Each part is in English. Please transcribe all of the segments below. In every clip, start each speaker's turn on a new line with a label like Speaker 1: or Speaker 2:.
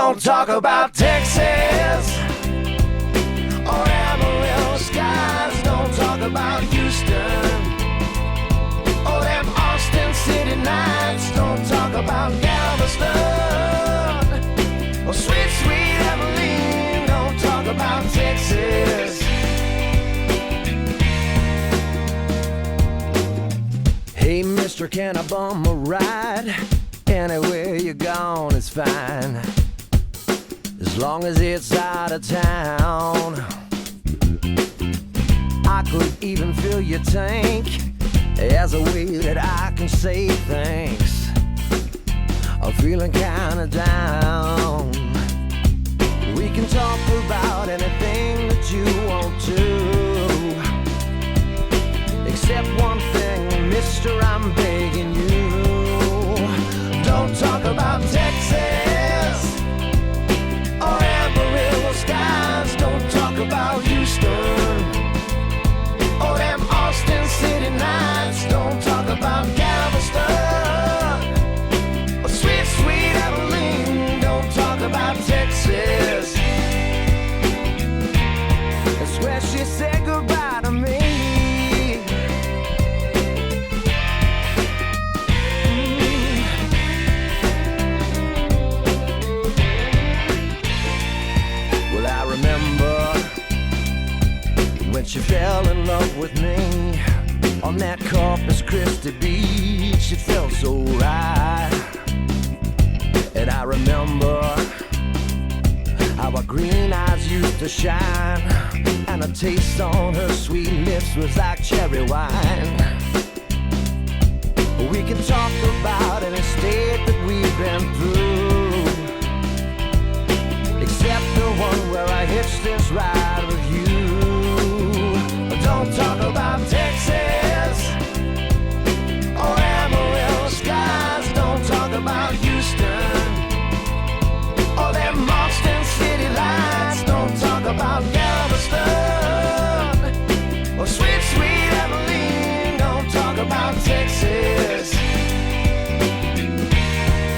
Speaker 1: Don't talk about Texas or Amarillo skies. Don't talk about Houston or them Austin City nights. Don't talk about Galveston or sweet, sweet Abilene. Don't talk about Texas. Hey, mister, can I bum a ride? Anywhere you're gone is fine, as long as it's out of town. I could even fill your tank as a way that I can say thanks. I'm feeling kinda down. We can talk about anything that you want to, except one thing, mister, I'm begging you. Don't talk about Texas or Amarillo skies. Don't talk about Houston or them Austin City nights. Don't talk about Galveston or sweet, sweet Abilene. Don't talk about Texas. That's where she said goodbye to me. She fell in love with me on that Corpus Christi beach. It felt so right. And I remember how her green eyes used to shine, and a taste on her sweet lips was like cherry wine. We can talk about any state that we've been through, except the one where I hitched this ride with you. Don't talk about Texas or Amarillo skies. Don't talk about Houston or them Austin City lights. Don't talk about Galveston or sweet, sweet Abilene. Don't talk about Texas.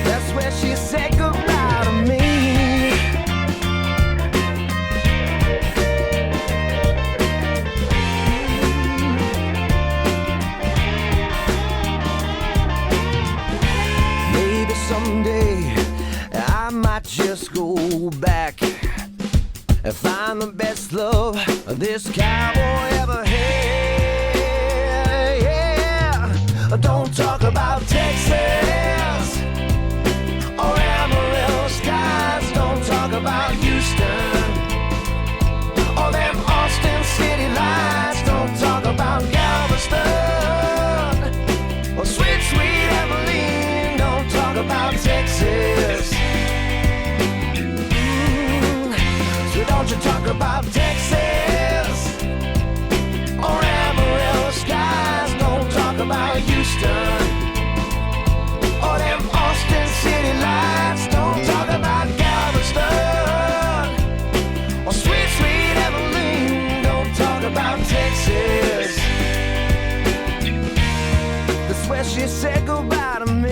Speaker 1: That's where she said goodbye to me. Someday I might just go back and find the best love this cowboy ever had. Yeah. Don't talk about Texas or Amarillo skies. Don't talk about Houston or them Austin City lights. Don't talk about Galveston or sweet, sweet Abilene. Don't talk about Texas. So don't you talk about Texas or Amarillo skies. Don't talk about Houston or them Austin City lights. Don't talk about Galveston or sweet, sweet Abilene. Don't talk about Texas. That's where she said goodbye to me.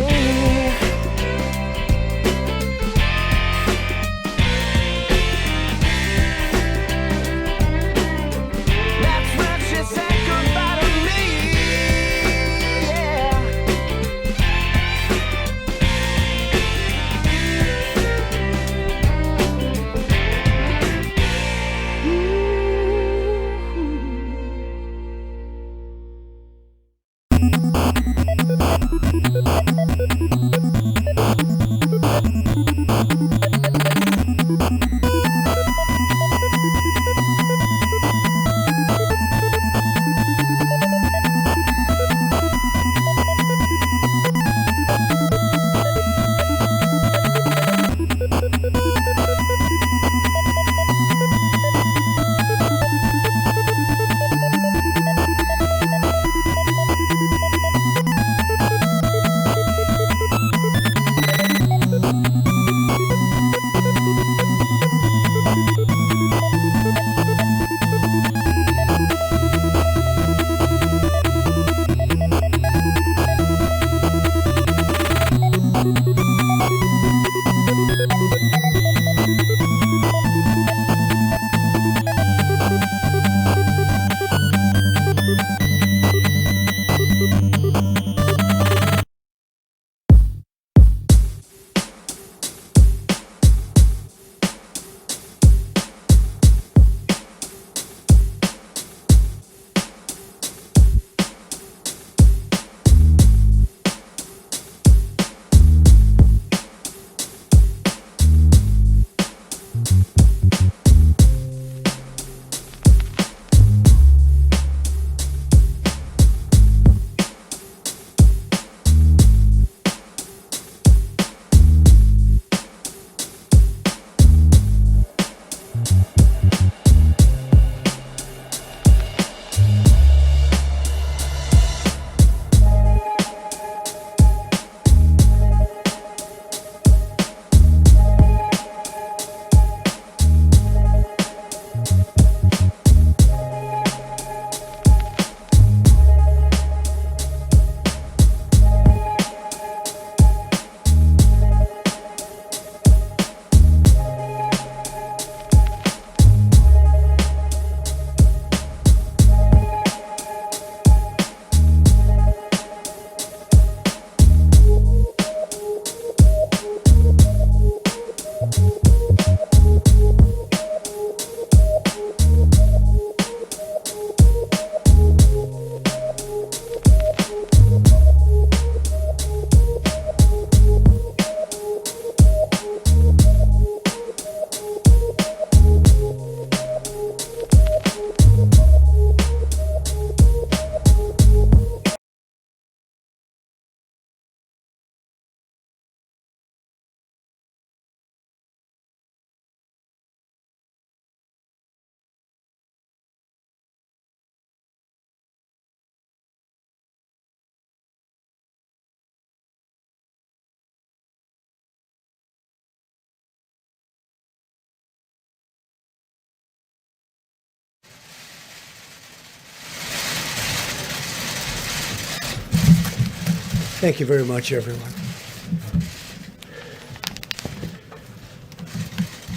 Speaker 2: Thank you very much, everyone.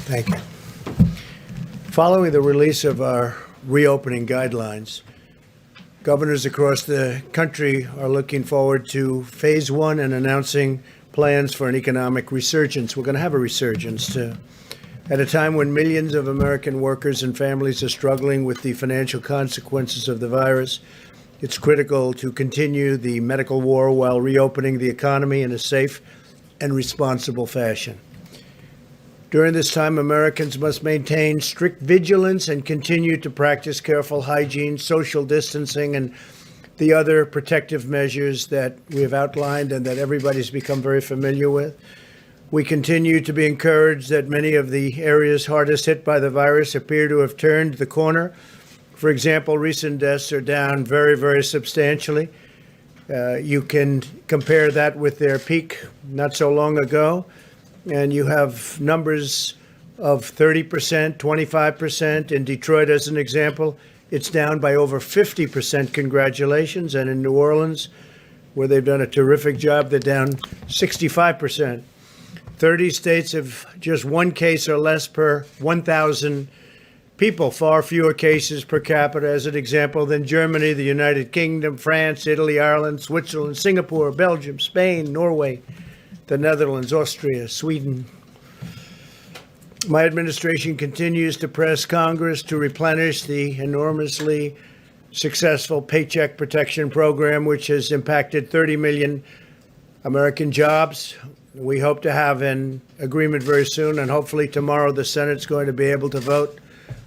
Speaker 2: Thank you. Following the release of our reopening guidelines, governors across the country are looking forward to phase one and announcing plans for an economic resurgence. We're going to have a resurgence too. At a time when millions of American workers and families are struggling with the financial consequences of the virus, it's critical to continue the medical war while reopening the economy in a safe and responsible fashion. During this time, Americans must maintain strict vigilance and continue to practice careful hygiene, social distancing, and the other protective measures that we have outlined and that everybody's become very familiar with. We continue to be encouraged that many of the areas hardest hit by the virus appear to have turned the corner. For example, recent deaths are down very, very substantially. You can compare that with their peak not so long ago, and you have numbers of 30%, 25%. In Detroit, as an example, it's down by over 50%. Congratulations. And in New Orleans, where they've done a terrific job, they're down 65%. 30 states have just one case or less per 1,000 people, far fewer cases per capita, as an example, than Germany, the United Kingdom, France, Italy, Ireland, Switzerland, Singapore, Belgium, Spain, Norway, the Netherlands, Austria, Sweden. My administration continues to press Congress to replenish the enormously successful Paycheck Protection Program, which has impacted 30 million American jobs. We hope to have an agreement very soon, and hopefully tomorrow the Senate's going to be able to vote.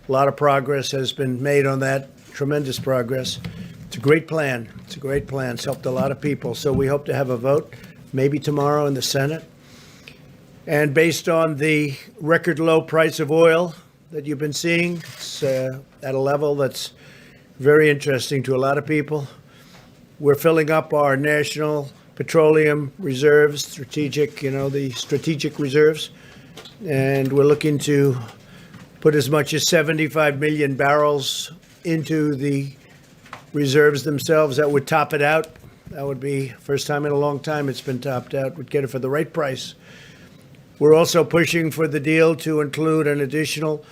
Speaker 2: A lot of progress has been made on that, tremendous progress. It's a great plan. It's a great plan. It's helped a lot of people. So we hope to have a vote maybe tomorrow in the Senate. And based on the record low price of oil that you've been seeing, it's at a level that's very interesting to a lot of people. We're filling up our national petroleum reserves, the strategic reserves, and we're looking to put as much as 75 million barrels into the reserves themselves. That would top it out. That would be first time in a long time it's been topped out. We'd get it for the right price. We're also pushing for the deal to include an additional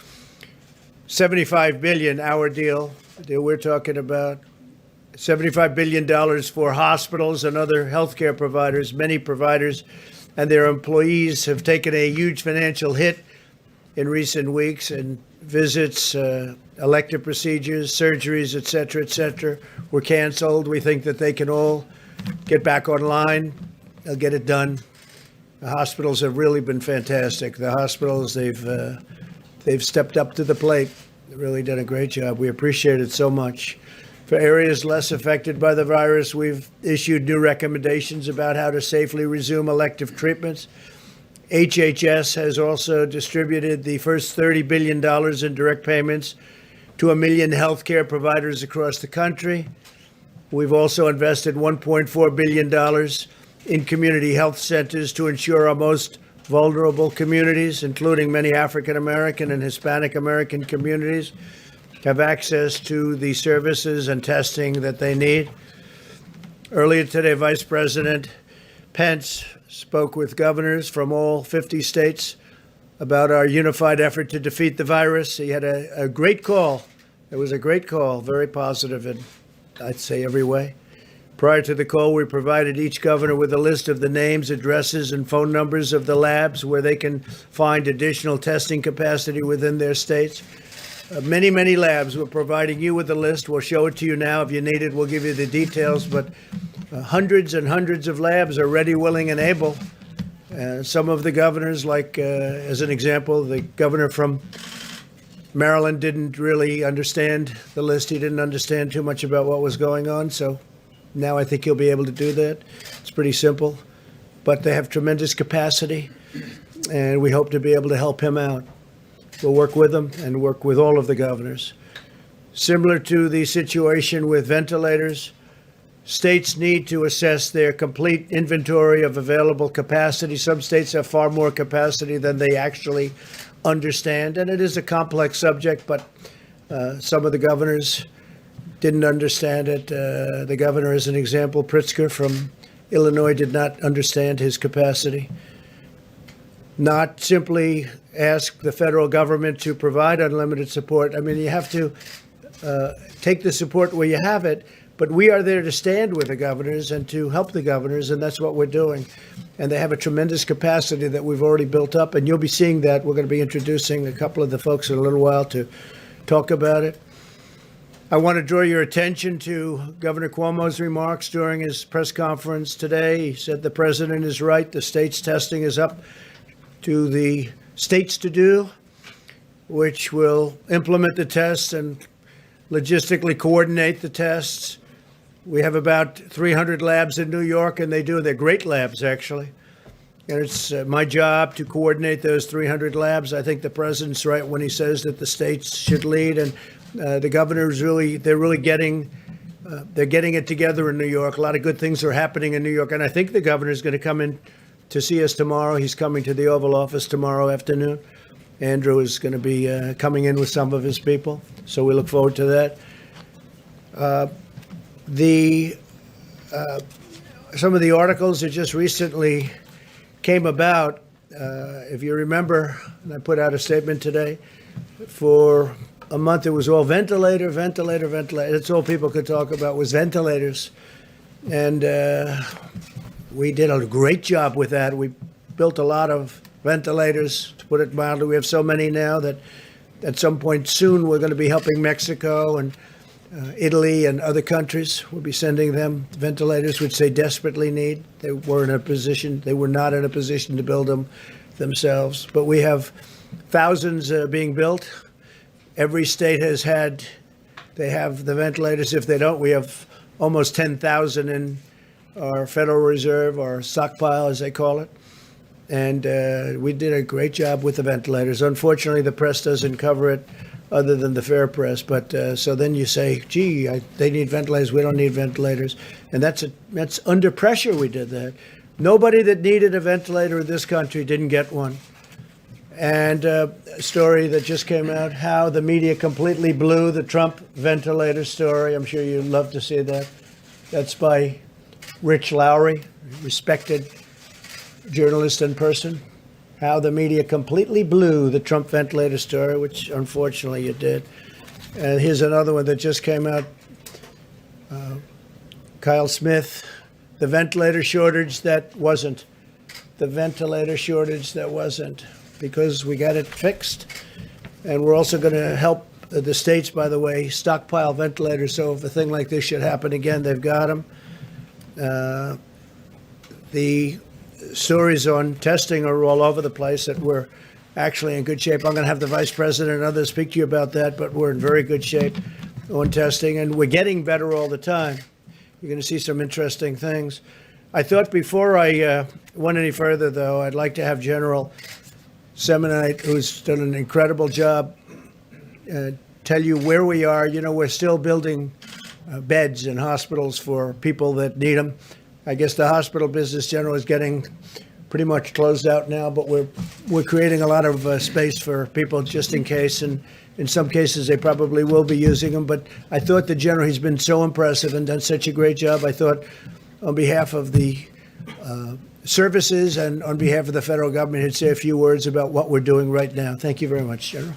Speaker 2: 75 billion, our deal we're talking about, $75 billion for hospitals and other healthcare providers. Many providers and their employees have taken a huge financial hit in recent weeks, and visits, elective procedures, surgeries, et cetera, were canceled. We think that they can all get back online. They'll get it done. The hospitals have really been fantastic. The hospitals, they've stepped up to the plate. They've really done a great job. We appreciate it so much. For areas less affected by the virus, we've issued new recommendations about how to safely resume elective treatments. HHS has also distributed the first $30 billion in direct payments to 1 million healthcare providers across the country. We've also invested $1.4 billion in community health centers to ensure our most vulnerable communities, including many African American and Hispanic American communities, have access to the services and testing that they need. Earlier today, Vice President Pence spoke with governors from all 50 states about our unified effort to defeat the virus. He had a great call. It was a great call, very positive in, I'd say, every way. Prior to the call, we provided each governor with a list of the names, addresses, and phone numbers of the labs where they can find additional testing capacity within their states. Many, many labs. We're providing you with a list. We'll show it to you now. If you need it, we'll give you the details. But hundreds and hundreds of labs are ready, willing, and able. Some of the governors, like as an example, the governor from Maryland didn't really understand the list. He didn't understand too much about what was going on. So now I think he'll be able to do that. It's pretty simple. But they have tremendous capacity, and we hope to be able to help him out. We'll work with them and work with all of the governors. Similar to the situation with ventilators, states need to assess their complete inventory of available capacity. Some states have far more capacity than they actually understand, and it is a complex subject, but some of the governors didn't understand it. The governor, as an example, Pritzker from Illinois did not understand his capacity. Not simply ask the federal government to provide unlimited support. I mean, you have to take the support where you have it, but we are there to stand with the governors and to help the governors, and that's what we're doing. And they have a tremendous capacity that we've already built up, and you'll be seeing that. We're going to be introducing a couple of the folks in a little while to talk about it. I want to draw your attention to Governor Cuomo's remarks during his press conference today. He said the president is right. The state's testing is up to the states to do, which will implement the tests and logistically coordinate the tests. We have about 300 labs in New York, and they're great labs, actually. And it's my job to coordinate those 300 labs. I think the president's right when he says that the states should lead, and the governors they're getting it together in New York. A lot of good things are happening in New York, and I think the governor's going to come in to see us tomorrow. He's coming to the Oval Office tomorrow afternoon. Andrew is going to be coming in with some of his people, so we look forward to that. Some of the articles that just recently came about, if you remember, and I put out a statement today, for a month it was all ventilator. That's all people could talk about was ventilators. And we did a great job with that. We built a lot of ventilators, to put it mildly. We have so many now that at some point soon we're going to be helping Mexico and Italy and other countries. We'll be sending them ventilators, which they desperately need. They were not in a position to build them themselves. But we have thousands being built. Every state they have the ventilators. If they don't, we have almost 10,000 in our Federal Reserve, our stockpile, as they call it. And we did a great job with the ventilators. Unfortunately, the press doesn't cover it other than the fair press. But so then you say, gee, they need ventilators. We don't need ventilators. And that's under pressure we did that. Nobody that needed a ventilator in this country didn't get one. And a story that just came out, how the media completely blew the Trump ventilator story. I'm sure you'd love to see that. That's by Rich Lowry, respected journalist and person. How the media completely blew the Trump ventilator story, which unfortunately it did. And here's another one that just came out. Kyle Smith, the ventilator shortage that wasn't. The ventilator shortage that wasn't. Because we got it fixed. And we're also going to help the states, by the way, stockpile ventilators. So if a thing like this should happen again, they've got them. The stories on testing are all over the place, that we're actually in good shape. I'm going to have the vice president and others speak to you about that, but we're in very good shape on testing, and we're getting better all the time. You're going to see some interesting things. I thought before I went any further, though, I'd like to have General Semonite, who's done an incredible job, tell you where we are. You know, we're still building beds in hospitals for people that need them. I guess the hospital business general is getting pretty much closed out now, but we're creating a lot of space for people just in case, and in some cases they probably will be using them. But I thought the general, he's been so impressive and done such a great job. I thought on behalf of the services and on behalf of the federal government, he'd say a few words about what we're doing right now. Thank you very much, General.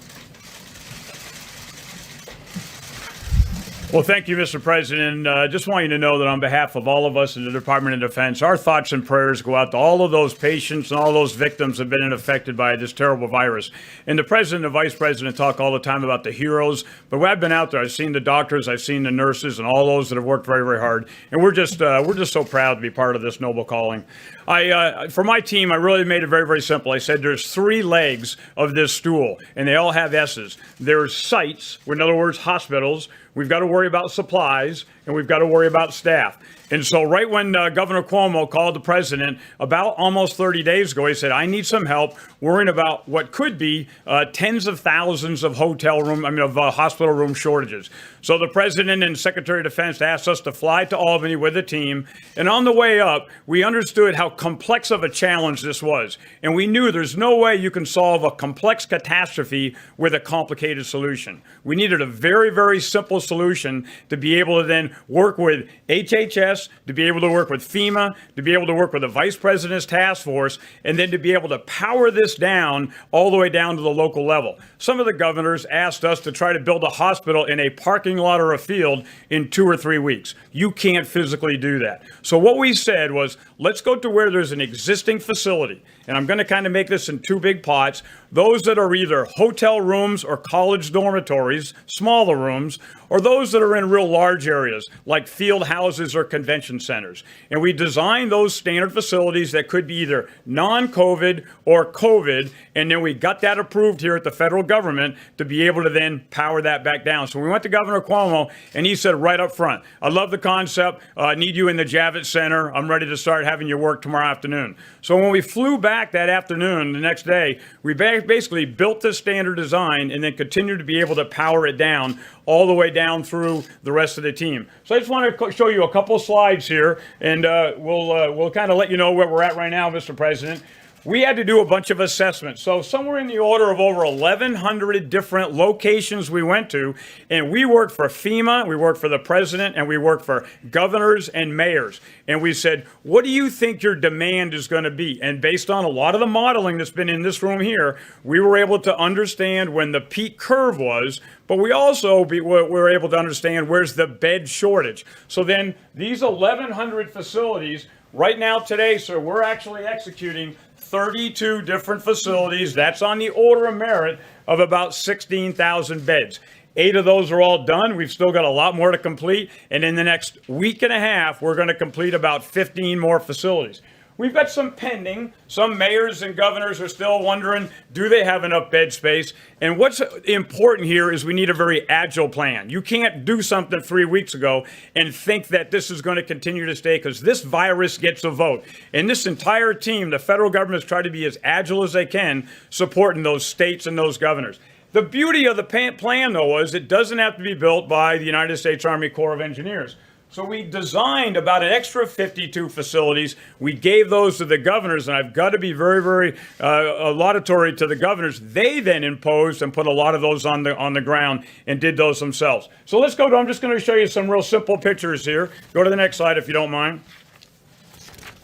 Speaker 3: Well, thank you, Mr. President. Just want you to know that on behalf of all of us in the Department of Defense, our thoughts and prayers go out to all of those patients and all those victims that have been affected by this terrible virus. And the President and the Vice President talk all the time about the heroes, but when I've been out there, I've seen the doctors, I've seen the nurses, and all those that have worked very, very hard. And we're just so proud to be part of this noble calling. For my team, I really made it very, very simple. I said there's 3 legs of this stool, and they all have S's. There's sites, in other words, hospitals. We've got to worry about supplies, and we've got to worry about staff. And so right when Governor Cuomo called the president about almost 30 days ago, he said, I need some help worrying about what could be tens of thousands of hospital room shortages. So the President and Secretary of Defense asked us to fly to Albany with a team. And on the way up, we understood how complex of a challenge this was. And we knew there's no way you can solve a complex catastrophe with a complicated solution. We needed a very, very simple solution to be able to then work with HHS, to be able to work with FEMA, to be able to work with the Vice President's task force, and then to be able to power this down all the way down to the local level. Some of the governors asked us to try to build a hospital in a parking lot or a field in 2 or 3 weeks. You can't physically do that. So what we said was, let's go to where there's an existing facility. And I'm going to kind of make this in 2 big pots. Those that are either hotel rooms or college dormitories, smaller rooms, or those that are in real large areas like field houses or convention centers. And we designed those standard facilities that could be either non-COVID or COVID, and then we got that approved here at the federal government to be able to then power that back down. So we went to Governor Cuomo, and he said right up front, I love the concept, need you in the Javits Center, I'm ready to start having your work tomorrow afternoon. So when we flew back that afternoon, the next day, we basically built this standard design and then continued to be able to power it down all the way down through the rest of the team. So I just want to show you a couple slides here, and we'll kind of let you know where we're at right now, Mr. President. We had to do a bunch of assessments. So somewhere in the order of over 1,100 different locations we went to, and we worked for FEMA, we worked for the president, and we worked for governors and mayors. And we said, what do you think your demand is going to be? And based on a lot of the modeling that's been in this room here, we were able to understand when the peak curve was, but we also were able to understand where's the bed shortage. So then these 1,100 facilities, right now today, sir, we're actually executing 32 different facilities. That's on the order of merit of about 16,000 beds. 8 of those are all done. We've still got a lot more to complete. And in the next week and a half, we're going to complete about 15 more facilities. We've got some pending. Some mayors and governors are still wondering, do they have enough bed space? And what's important here is we need a very agile plan. You can't do something 3 weeks ago and think that this is going to continue to stay, because this virus gets a vote. And this entire team, the federal government, has tried to be as agile as they can, supporting those states and those governors. The beauty of the plan, though, is it doesn't have to be built by the United States Army Corps of Engineers. So we designed about an extra 52 facilities. We gave those to the governors, and I've got to be very, very laudatory to the governors. They then imposed and put a lot of those on the ground and did those themselves. So let's go to, I'm just going to show you some real simple pictures here. Go to the next slide if you don't mind.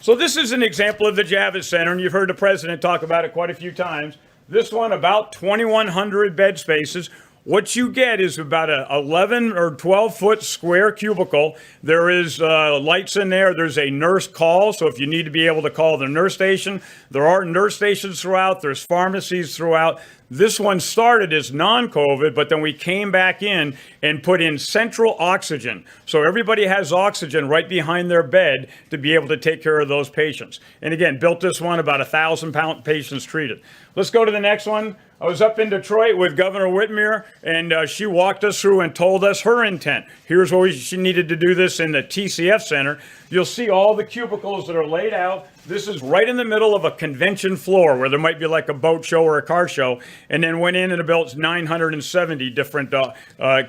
Speaker 3: So this is an example of the Javits Center, and you've heard the president talk about it quite a few times. This one, about 2,100 bed spaces. What you get is about a 11 or 12-foot square cubicle. There is lights in there. There's a nurse call, so if you need to be able to call the nurse station. There are nurse stations throughout. There's pharmacies throughout. This one started as non-COVID, but then we came back in and put in central oxygen. So everybody has oxygen right behind their bed to be able to take care of those patients. And again, built this one, about 1,000 patients treated. Let's go to the next one. I was up in Detroit with Governor Whitmer, and she walked us through and told us her intent. Here's where she needed to do this in the TCF Center. You'll see all the cubicles that are laid out. This is right in the middle of a convention floor where there might be like a boat show or a car show, and then went in and built 970 different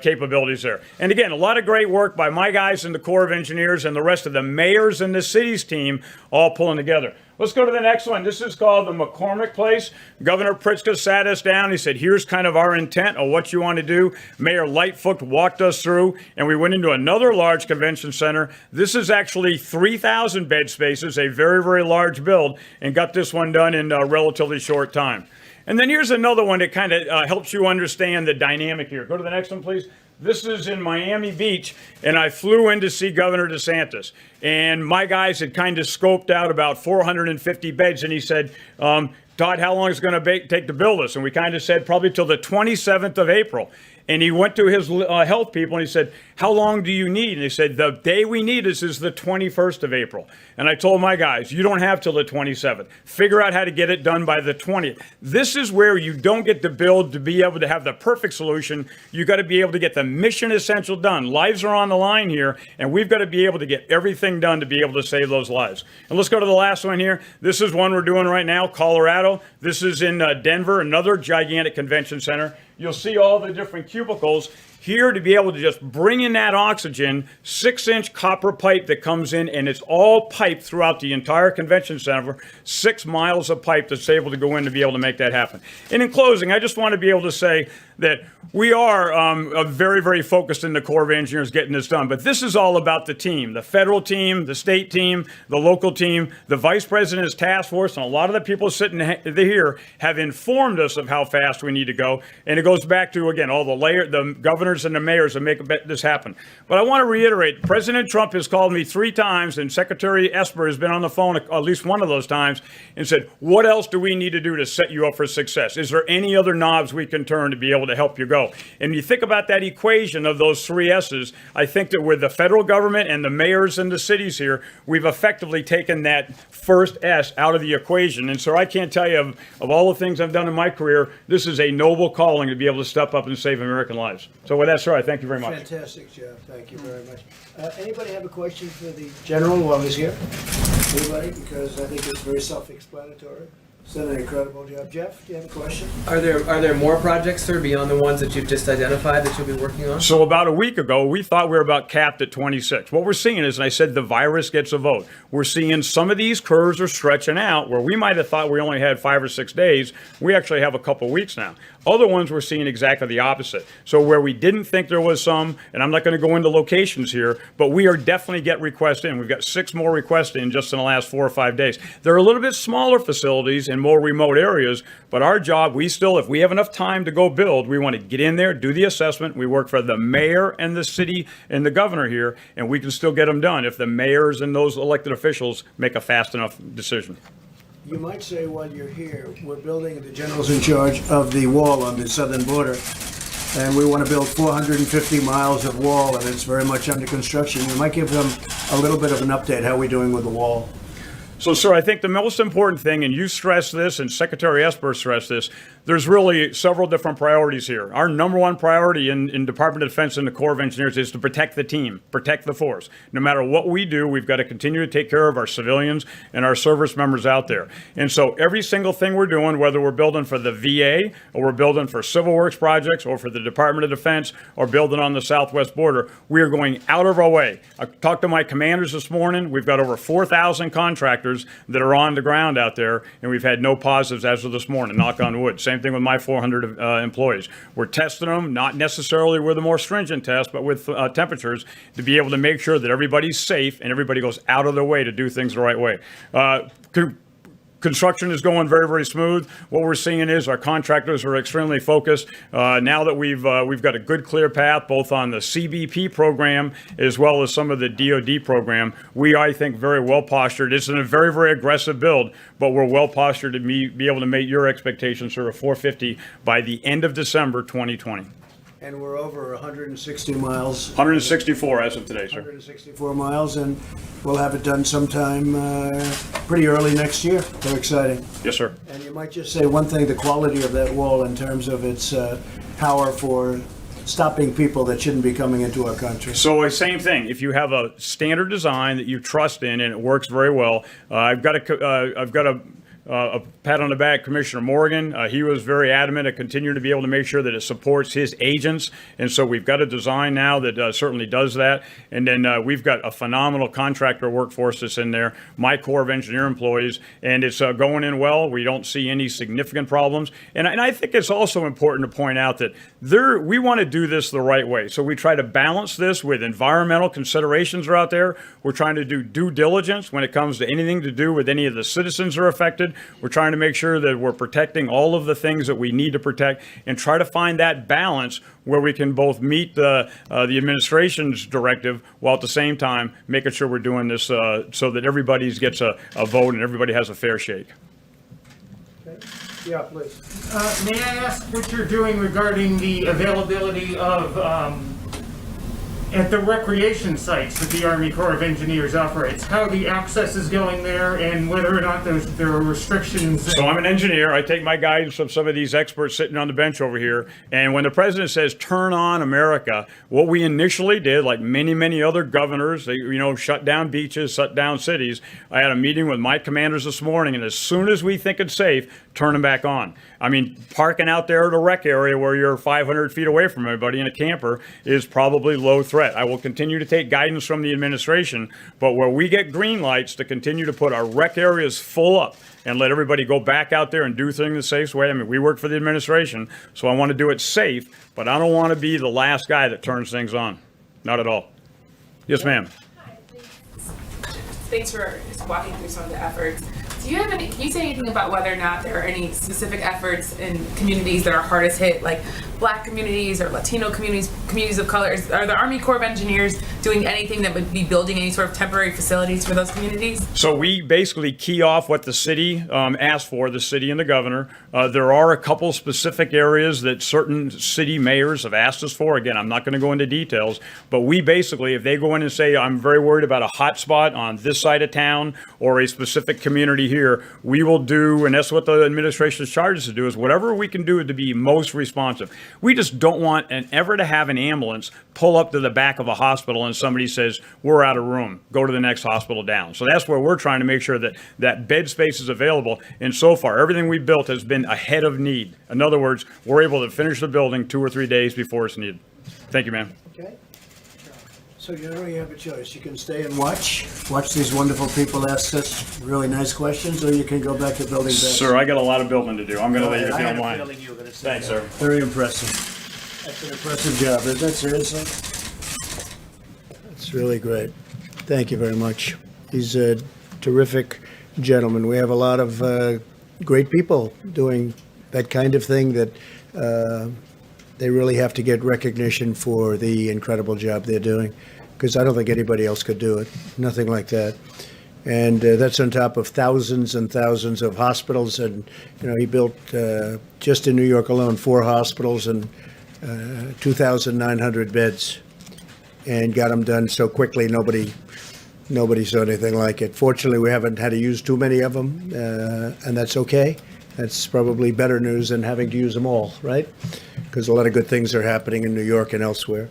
Speaker 3: capabilities there. And again, a lot of great work by my guys in the Corps of Engineers and the rest of the mayors and the city's team all pulling together. Let's go to the next one. This is called the McCormick Place. Governor Pritzker sat us down. He said, here's kind of our intent of what you want to do. Mayor Lightfoot walked us through, and we went into another large convention center. This is actually 3,000 bed spaces, a very, very large build, and got this one done in a relatively short time. And then here's another one that kind of helps you understand the dynamic here. Go to the next one, please. This is in Miami Beach, and I flew in to see Governor DeSantis. And my guys had kind of scoped out about 450 beds, and he said, Todd, how long is it going to take to build this? And we kind of said probably till the 27th of April. And he went to his health people and he said, how long do you need? And they said, the day we need this is the 21st of April. And I told my guys, you don't have till the 27th. Figure out how to get it done by the 20th. This is where you don't get to build to be able to have the perfect solution. You got to be able to get the mission essential done. Lives are on the line here, and we've got to be able to get everything done to be able to save those lives. And let's go to the last one here. This is one we're doing right now, Colorado. This is in Denver, another gigantic convention center. You'll see all the different cubicles. here to be able to just bring in that oxygen, 6-inch copper pipe that comes in, and it's all piped throughout the entire convention center, 6 miles of pipe that's able to go in to be able to make that happen. And in closing, I just want to be able to say that we are very, very focused in the Corps of Engineers getting this done. But this is all about the team, the federal team, the state team, the local team, the vice president's task force, and a lot of the people sitting here have informed us of how fast we need to go. And it goes back to, again, all the governors and the mayors that make this happen. But I want to reiterate, President Trump has called me 3 times, and Secretary Esper has been on the phone at least one of those times and said, what else do we need to do to set you up for success? Is there any other knobs we can turn to be able to help you go? And you think about that equation of those 3 S's, I think that with the federal government and the mayors and the cities here, we've effectively taken that first S out of the equation. And so I can't tell you of all the things I've done in my career, this is a noble calling to be able to step up and save American lives. So with that, sir, I thank you very much.
Speaker 2: Fantastic, Jeff. Thank you very much. Anybody have a question for the general while he's here? Anybody? Because I think it's very self-explanatory. He's done an incredible job. Jeff, do you have a question?
Speaker 4: Are there more projects, sir, beyond the ones that you've just identified that you'll be working on?
Speaker 3: So about a week ago, we thought we were about capped at 26. What we're seeing is, and I said the virus gets a vote, we're seeing some of these curves are stretching out where we might have thought we only had 5 or 6 days. We actually have a couple weeks now. Other ones we're seeing exactly the opposite. So where we didn't think there was some, and I'm not going to go into locations here, but we are definitely get requests in. We've got 6 more requests in just in the last 4 or 5 days. They're a little bit smaller facilities in more remote areas, but our job, we still, if we have enough time to go build, we want to get in there, do the assessment. We work for the mayor and the city and the governor here, and we can still get them done if the mayors and those elected officials make a fast enough decision.
Speaker 2: You might say while you're here, we're building, the general's in charge of the wall on the southern border, and we want to build 450 miles of wall, and it's very much under construction. You might give them a little bit of an update, how we're doing with the wall.
Speaker 3: So, sir, I think the most important thing, and you stressed this, and Secretary Esper stressed this, there's really several different priorities here. Our number one priority in Department of Defense and the Corps of Engineers is to protect the team, protect the force. No matter what we do, we've got to continue to take care of our civilians and our service members out there. And so every single thing we're doing, whether we're building for the VA or we're building for civil works projects or for the Department of Defense or building on the southwest border, we are going out of our way. I talked to my commanders this morning. We've got over 4,000 contractors that are on the ground out there, and we've had no positives as of this morning, knock on wood. Same thing with my 400 employees. We're testing them, not necessarily with a more stringent test, but with temperatures to be able to make sure that everybody's safe and everybody goes out of their way to do things the right way. Construction is going very, very smooth. What we're seeing is our contractors are extremely focused. Now that we've got a good, clear path, both on the CBP program as well as some of the DoD program, we, I think, very well postured. It's a very, very aggressive build, but we're well postured to be able to meet your expectations for a 450 by the end of December 2020.
Speaker 2: And we're over 160 miles.
Speaker 3: 164 as of today, sir.
Speaker 2: 164 miles, and we'll have it done sometime pretty early next year. Very exciting.
Speaker 3: Yes, sir.
Speaker 2: And you might just say one thing, the quality of that wall in terms of its power for stopping people that shouldn't be coming into our country.
Speaker 3: So same thing. If you have a standard design that you trust in and it works very well, I've got a pat on the back, Commissioner Morgan. He was very adamant at continuing to be able to make sure that it supports his agents. And so we've got a design now that certainly does that. And then we've got a phenomenal contractor workforce that's in there, my Corps of Engineer employees, and it's going in well. We don't see any significant problems. And I think it's also important to point out that we want to do this the right way. So we try to balance this with environmental considerations are out there. We're trying to do due diligence when it comes to anything to do with any of the citizens that are affected. We're trying to make sure that we're protecting all of the things that we need to protect and try to find that balance where we can both meet the administration's directive while at the same time making sure we're doing this so that everybody gets a vote and everybody has a fair shake.
Speaker 2: Okay. Yeah, please.
Speaker 5: May I ask what you're doing regarding the availability of at the recreation sites that the Army Corps of Engineers operates, how the access is going there and whether or not there are restrictions.
Speaker 3: So I'm an engineer. I take my guidance from some of these experts sitting on the bench over here. And when the president says turn on America, what we initially did, like many, many other governors, they, shut down beaches, shut down cities. I had a meeting with my commanders this morning, and as soon as we think it's safe, turn them back on. I mean, parking out there at a rec area where you're 500 feet away from everybody in a camper is probably low threat. I will continue to take guidance from the administration, but where we get green lights to continue to put our rec areas full up and let everybody go back out there and do things the safe way. I mean, we work for the administration, so I want to do it safe, but I don't want to be the last guy that turns things on. Not at all. Yes, ma'am.
Speaker 6: Hi, thanks for walking through some of the efforts. Do you have any, can you say anything about whether or not there are any specific efforts in communities that are hardest hit, like Black communities or Latino communities, communities of color? Are the Army Corps of Engineers doing anything that would be building any sort of temporary facilities for those communities?
Speaker 3: So we basically key off what the city asked for, the city and the governor. There are a couple specific areas that certain city mayors have asked us for. Again, I'm not going to go into details, but we basically, if they go in and say, I'm very worried about a hot spot on this side of town or a specific community here, we will do, and that's what the administration's charged us to do, is whatever we can do to be most responsive. We just don't want ever to have an ambulance pull up to the back of a hospital and somebody says, we're out of room, go to the next hospital down. So that's where we're trying to make sure that bed space is available. And so far, everything we built has been ahead of need. In other words, we're able to finish the building 2 or 3 days before it's needed. Thank you, ma'am.
Speaker 2: Okay. So you know you have a choice. You can stay and watch these wonderful people ask us really nice questions, or you can go back to building back.
Speaker 3: Sir, I got a lot of building to do. I'm going to leave if you
Speaker 2: I
Speaker 3: don't
Speaker 2: had a
Speaker 3: mind.
Speaker 2: feeling you were going to say
Speaker 3: Thanks,
Speaker 2: that.
Speaker 3: sir.
Speaker 2: Very impressive. That's an impressive job, isn't it, seriously? That's really great. Thank you very much. He's a terrific gentleman. We have a lot of great people doing that kind of thing that they really have to get recognition for the incredible job they're doing, because I don't think anybody else could do it. Nothing like that. And that's on top of thousands and thousands of hospitals. And, he built, just in New York alone, 4 hospitals and 2,900 beds, and got them done so quickly, nobody saw anything like it. Fortunately, we haven't had to use too many of them, and that's okay. That's probably better news than having to use them all, right? Because a lot of good things are happening in New York and elsewhere.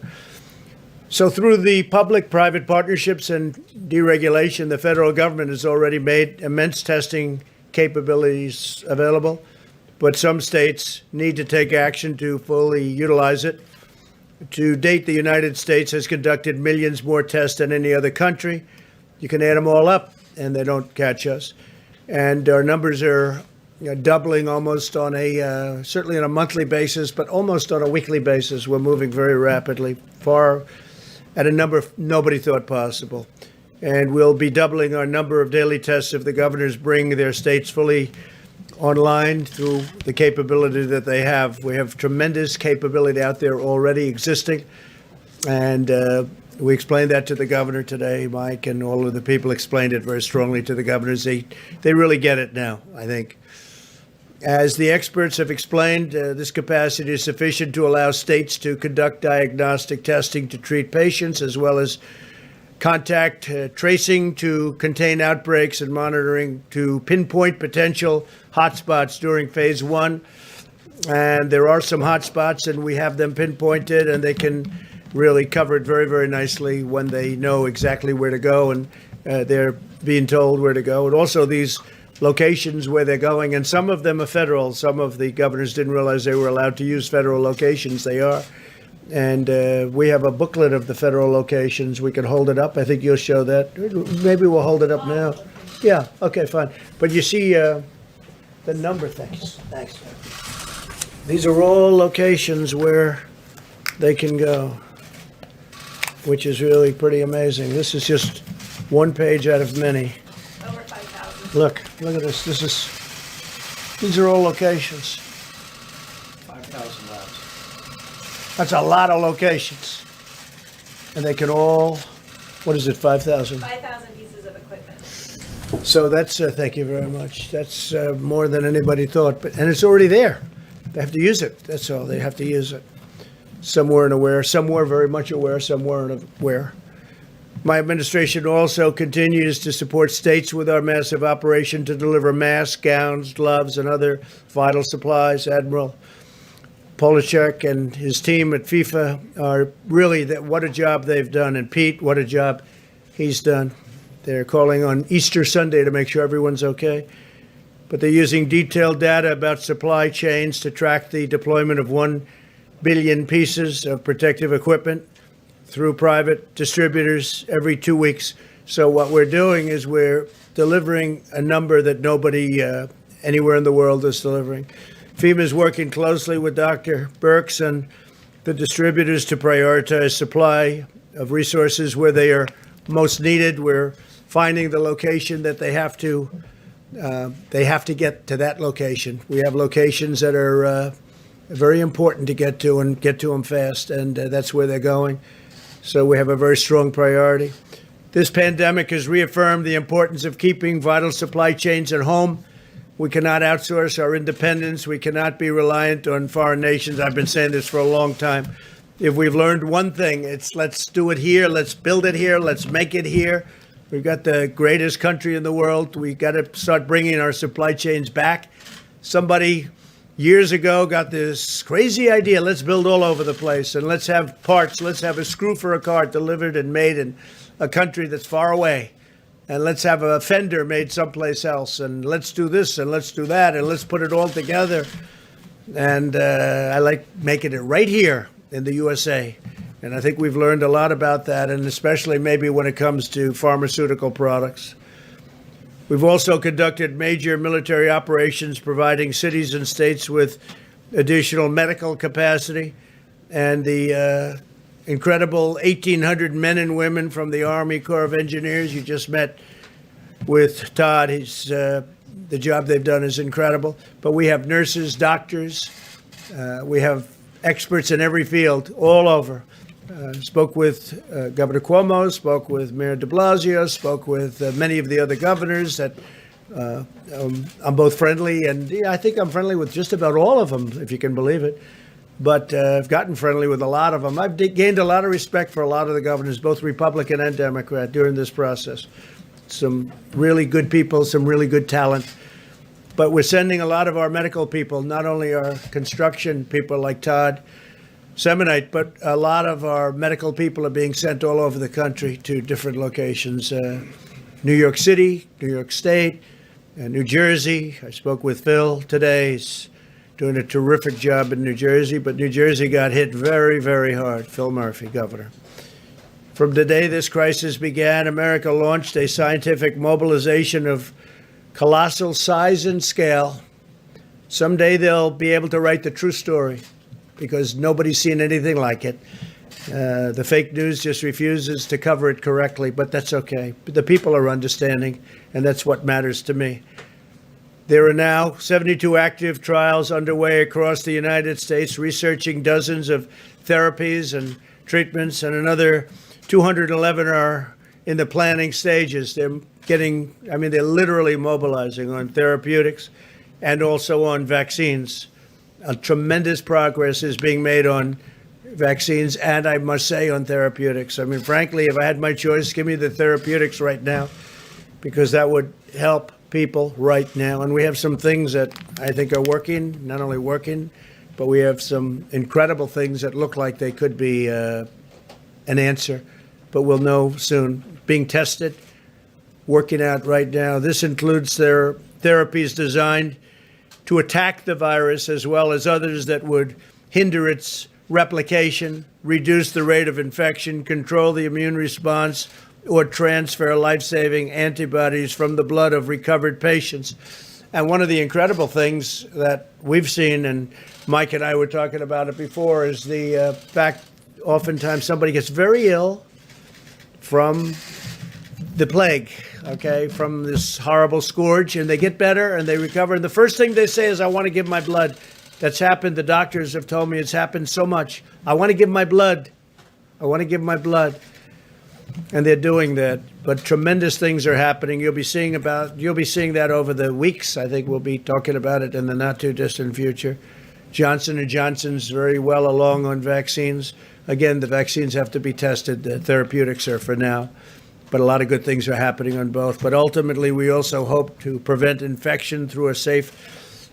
Speaker 2: So through the public-private partnerships and deregulation, the federal government has already made immense testing capabilities available, but some states need to take action to fully utilize it. To date, the United States has conducted millions more tests than any other country. You can add them all up, and they don't catch us. And our numbers are doubling almost on certainly on a monthly basis, but almost on a weekly basis. We're moving very rapidly, far at a number nobody thought possible. And we'll be doubling our number of daily tests if the governors bring their states fully online through the capability that they have. We have tremendous capability out there already existing. And we explained that to the governor today. Mike and all of the people explained it very strongly to the governors. They really get it now, I think. As the experts have explained, this capacity is sufficient to allow states to conduct diagnostic testing to treat patients, as well as contact tracing to contain outbreaks and monitoring to pinpoint potential hotspots during phase 1. And there are some hotspots, and we have them pinpointed, and they can really cover it very, very nicely when they know exactly where to go, and they're being told where to go. And also these locations where they're going, and some of them are federal. Some of the governors didn't realize they were allowed to use federal locations. They are. And we have a booklet of the federal locations. We can hold it up. I think you'll show that. Maybe we'll hold it up now. Yeah, okay, fine. But you see the number. Thanks. These are all locations where they can go, which is really pretty amazing. This is just one page out of many.
Speaker 6: Over 5,000.
Speaker 2: Look at this. These are all locations.
Speaker 7: 5,000 labs.
Speaker 2: That's a lot of locations. And they can all, what is it, 5,000?
Speaker 6: 5,000 pieces of equipment.
Speaker 2: So that's, thank you very much. That's more than anybody thought, and it's already there. They have to use it. That's all. They have to use it. Some weren't aware, some were very much aware, some weren't aware. My administration also continues to support states with our massive operation to deliver masks, gowns, gloves, and other vital supplies. Admiral Polachek and his team at FIFA are really, what a job they've done. And Pete, what a job he's done. They're calling on Easter Sunday to make sure everyone's okay. But they're using detailed data about supply chains to track the deployment of 1 billion pieces of protective equipment through private distributors every 2 weeks. So what we're doing is we're delivering a number that nobody anywhere in the world is delivering. FEMA is working closely with Dr. Birx and the distributors to prioritize supply of resources where they are most needed. We're finding the location that they have to get to that location. We have locations that are very important to get to and get to them fast, and that's where they're going. So we have a very strong priority. This pandemic has reaffirmed the importance of keeping vital supply chains at home. We cannot outsource our independence. We cannot be reliant on foreign nations. I've been saying this for a long time. If we've learned one thing, it's let's do it here, let's build it here, let's make it here. We've got the greatest country in the world. We've got to start bringing our supply chains back. Somebody years ago got this crazy idea, let's build all over the place and let's have parts, let's have a screw for a car delivered and made in a country that's far away. And let's have a fender made someplace else, and let's do this and let's do that, and let's put it all together. And I like making it right here in the USA. And I think we've learned a lot about that, and especially maybe when it comes to pharmaceutical products. We've also conducted major military operations providing cities and states with additional medical capacity, and the incredible 1,800 men and women from the Army Corps of Engineers. You just met with Todd. The job they've done is incredible. But we have nurses, doctors. We have experts in every field all over. Spoke with Governor Cuomo, spoke with Mayor de Blasio, spoke with many of the other governors that I'm both friendly, and I think I'm friendly with just about all of them, if you can believe it. But I've gotten friendly with a lot of them. I've gained a lot of respect for a lot of the governors, both Republican and Democrat, during this process. Some really good people, some really good talent. But we're sending a lot of our medical people, not only our construction people like Todd Semonite, but a lot of our medical people are being sent all over the country to different locations. New York City, New York State, New Jersey. I spoke with Phil today. He's doing a terrific job in New Jersey, but New Jersey got hit very, very hard. Phil Murphy, governor. From the day this crisis began, America launched a scientific mobilization of colossal size and scale. Someday they'll be able to write the true story because nobody's seen anything like it. The fake news just refuses to cover it correctly, but that's okay. The people are understanding, and that's what matters to me. There are now 72 active trials underway across the United States, researching dozens of therapies and treatments, and another 211 are in the planning stages. They're literally mobilizing on therapeutics and also on vaccines. A tremendous progress is being made on vaccines, and I must say on therapeutics. I mean, frankly, if I had my choice, give me the therapeutics right now, because that would help people right now. And we have some things that I think are working, not only working, but we have some incredible things that look like they could be an answer, but we'll know soon. Being tested, working out right now. This includes their therapies designed to attack the virus, as well as others that would hinder its replication, reduce the rate of infection, control the immune response, or transfer life-saving antibodies from the blood of recovered patients. And one of the incredible things that we've seen, and Mike and I were talking about it before, is the fact oftentimes somebody gets very ill from the plague, okay, from this horrible scourge, and they get better and they recover. And the first thing they say is, I want to give my blood. That's happened. The doctors have told me it's happened so much. I want to give my blood. I want to give my blood. And they're doing that. But tremendous things are happening. You'll be seeing that over the weeks. I think we'll be talking about it in the not too distant future. Johnson & Johnson's very well along on vaccines. Again, the vaccines have to be tested. The therapeutics are for now. But a lot of good things are happening on both. But ultimately, we also hope to prevent infection through a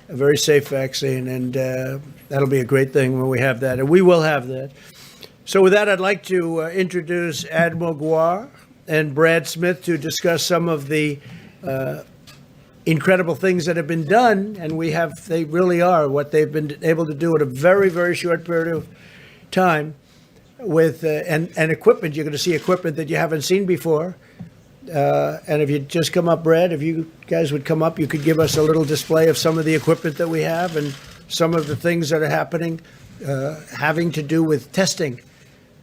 Speaker 2: very safe vaccine. And that'll be a great thing when we have that. And we will have that. So with that, I'd like to introduce Admiral Guar and Brad Smith to discuss some of the incredible things that have been done. And they really are what they've been able to do in a very, very short period of time with and equipment. You're going to see equipment that you haven't seen before. And if you just come up, Brad, if you guys would come up, you could give us a little display of some of the equipment that we have and some of the things that are happening having to do with testing.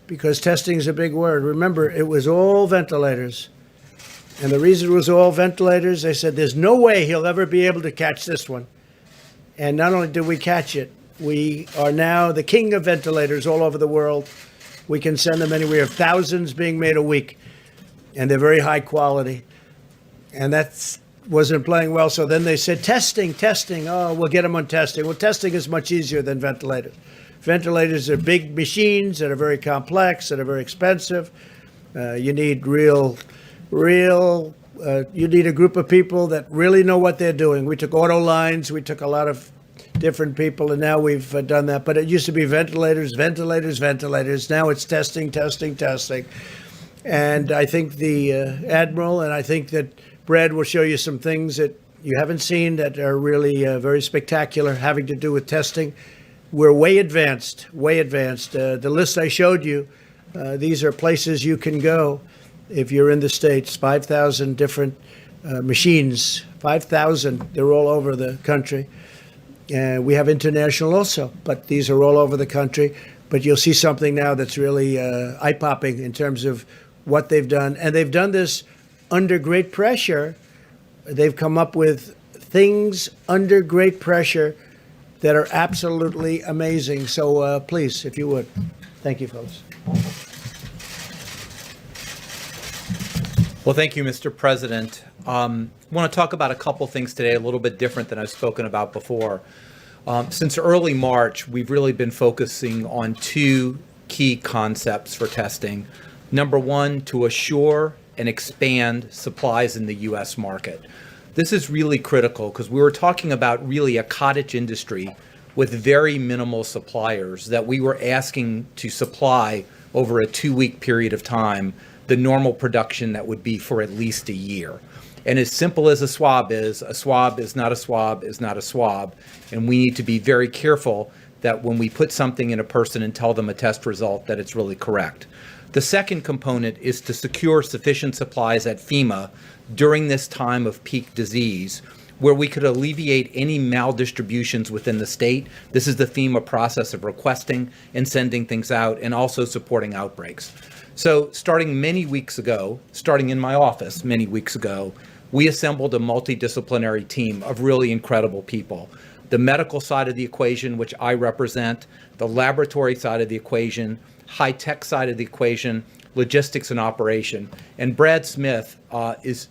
Speaker 2: Because testing is a big word. Remember, it was all ventilators. And the reason it was all ventilators, they said, there's no way he'll ever be able to catch this one. And not only did we catch it, we are now the king of ventilators all over the world. We can send them anywhere. We have thousands being made a week. And they're very high quality. And that wasn't playing well. So then they said, testing. Oh, we'll get them on testing. Well, testing is much easier than ventilators. Ventilators are big machines that are very complex, that are very expensive. You need you need a group of people that really know what they're doing. We took auto lines, we took a lot of different people, and now we've done that. But it used to be ventilators. Now it's testing. And I think the Admiral, and I think that Brad will show you some things that you haven't seen that are really very spectacular, having to do with testing. We're way advanced. The list I showed you, these are places you can go if you're in the States. 5,000 different machines. 5,000. They're all over the country. We have international also, but these are all over the country. But you'll see something now that's really eye-popping in terms of what they've done. And they've done this under great pressure. They've come up with things under great pressure that are absolutely amazing. So please, if you would. Thank you, folks.
Speaker 8: Well, thank you, Mr. President. I want to talk about a couple things today, a little bit different than I've spoken about before. Since early March, we've really been focusing on two key concepts for testing. Number one, to assure and expand supplies in the U.S. market. This is really critical because we were talking about really a cottage industry with very minimal suppliers that we were asking to supply over a 2-week period of time the normal production that would be for at least a year. And as simple as a swab is not a swab is not a swab. And we need to be very careful that when we put something in a person and tell them a test result, that it's really correct. The second component is to secure sufficient supplies at FEMA during this time of peak disease, where we could alleviate any maldistributions within the state. This is the FEMA process of requesting and sending things out and also supporting outbreaks. So starting in my office many weeks ago, we assembled a multidisciplinary team of really incredible people. The medical side of the equation, which I represent, the laboratory side of the equation, high-tech side of the equation, logistics and operation. And Brad Smith is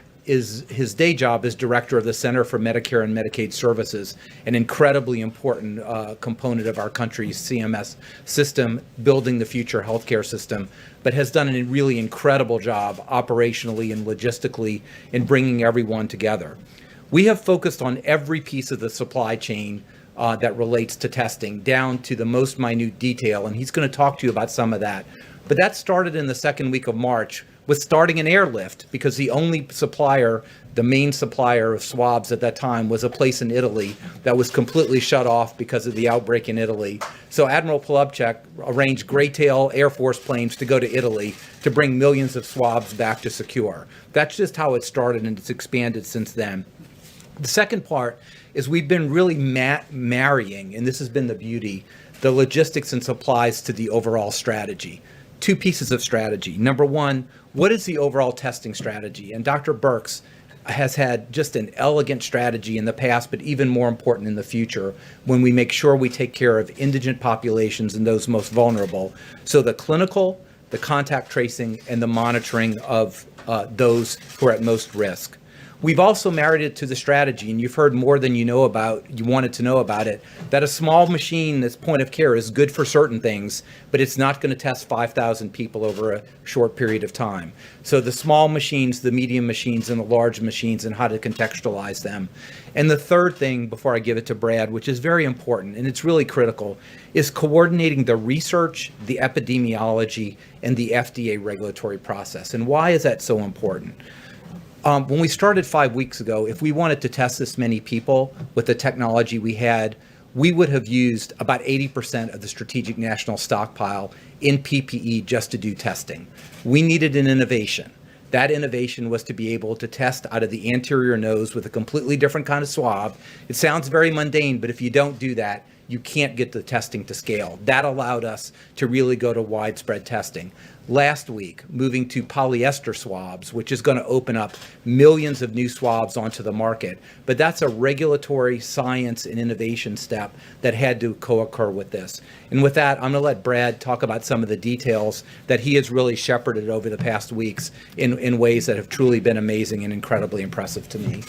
Speaker 8: his day job as director of the Center for Medicare and Medicaid Services, an incredibly important component of our country's CMS system, building the future healthcare system, but has done a really incredible job operationally and logistically in bringing everyone together. We have focused on every piece of the supply chain that relates to testing, down to the most minute detail, and he's going to talk to you about some of that. But that started in the second week of March with starting an airlift, because the only supplier, the main supplier of swabs at that time, was a place in Italy that was completely shut off because of the outbreak in Italy. So Admiral Polubchak arranged Greytail Air Force planes to go to Italy to bring millions of swabs back to secure. That's just how it started, and it's expanded since then. The second part is we've been really marrying, and this has been the beauty, the logistics and supplies to the overall strategy. Two pieces of strategy. Number one, what is the overall testing strategy? And Dr. Birx has had just an elegant strategy in the past, but even more important in the future, when we make sure we take care of indigent populations and those most vulnerable. So the clinical, the contact tracing, and the monitoring of those who are at most risk. We've also married it to the strategy, and you've heard more than you wanted to know about it, that a small machine that's point of care is good for certain things, but it's not going to test 5,000 people over a short period of time. So the small machines, the medium machines, and the large machines, and how to contextualize them. And the third thing, before I give it to Brad, which is very important, and it's really critical, is coordinating the research, the epidemiology, and the FDA regulatory process. And why is that so important? When we started 5 weeks ago, if we wanted to test this many people with the technology we had, we would have used about 80% of the strategic national stockpile in PPE just to do testing. We needed an innovation. That innovation was to be able to test out of the anterior nose with a completely different kind of swab. It sounds very mundane, but if you don't do that, you can't get the testing to scale. That allowed us to really go to widespread testing. Last week, moving to polyester swabs, which is going to open up millions of new swabs onto the market. But that's a regulatory science and innovation step that had to co-occur with this. And with that, I'm going to let Brad talk about some of the details that he has really shepherded over the past weeks in ways that have truly been amazing and incredibly impressive to me.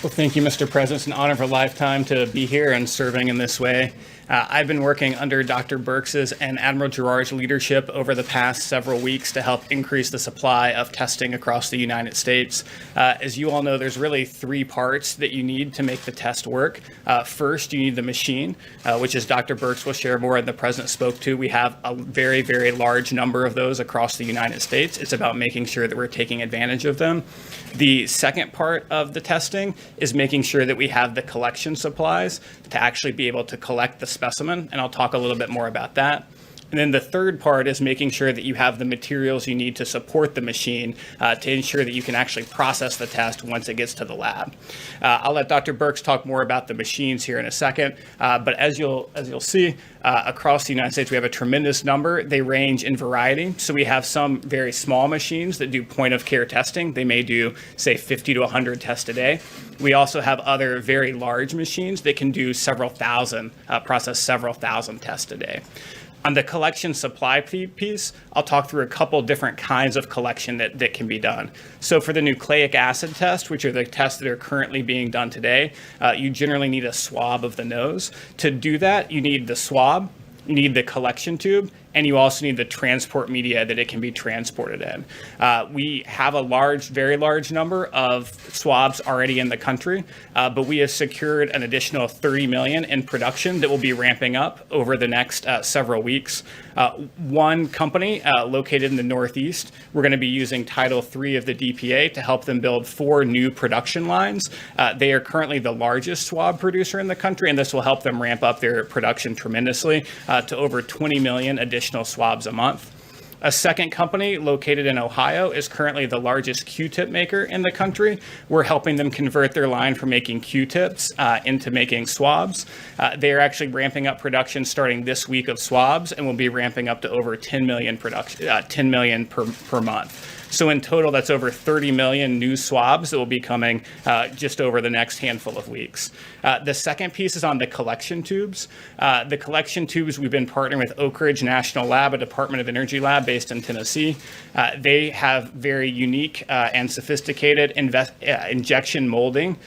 Speaker 9: Well, thank you, Mr. President. It's an honor of a lifetime to be here and serving in this way. I've been working under Dr. Birx's and Admiral Giroir's leadership over the past several weeks to help increase the supply of testing across the United States. As you all know, there's really three parts that you need to make the test work. First, you need the machine, which as Dr. Birx will share more and the President spoke to. We have a very, very large number of those across the United States. It's about making sure that we're taking advantage of them. The second part of the testing is making sure that we have the collection supplies to actually be able to collect the specimen, and I'll talk a little bit more about that. And then the third part is making sure that you have the materials you need to support the machine to ensure that you can actually process the test once it gets to the lab. I'll let Dr. Birx talk more about the machines here in a second, but as you'll see, across the United States, we have a tremendous number. They range in variety. So we have some very small machines that do point of care testing. They may do, say, 50 to 100 tests a day. We also have other very large machines that can do several thousand, process several thousand tests a day. On the collection supply piece, I'll talk through a couple different kinds of collection that can be done. So for the nucleic acid test, which are the tests that are currently being done today, you generally need a swab of the nose. To do that, you need the swab, you need the collection tube, and you also need the transport media that it can be transported in. We have a very large number of swabs already in the country, but we have secured an additional 30 million in production that will be ramping up over the next several weeks. One company located in the Northeast, we're going to be using Title III of the DPA to help them build 4 new production lines. They are currently the largest swab producer in the country, and this will help them ramp up their production tremendously to over 20 million additional swabs a month. A second company located in Ohio is currently the largest Q-tip maker in the country. We're helping them convert their line from making Q-tips into making swabs. They are actually ramping up production starting this week of swabs and will be ramping up to over 10 million per month. So in total, that's over 30 million new swabs that will be coming just over the next handful of weeks. The second piece is on the collection tubes. The collection tubes, we've been partnering with Oak Ridge National Lab, a Department of Energy lab based in Tennessee. They have very unique and sophisticated injection molding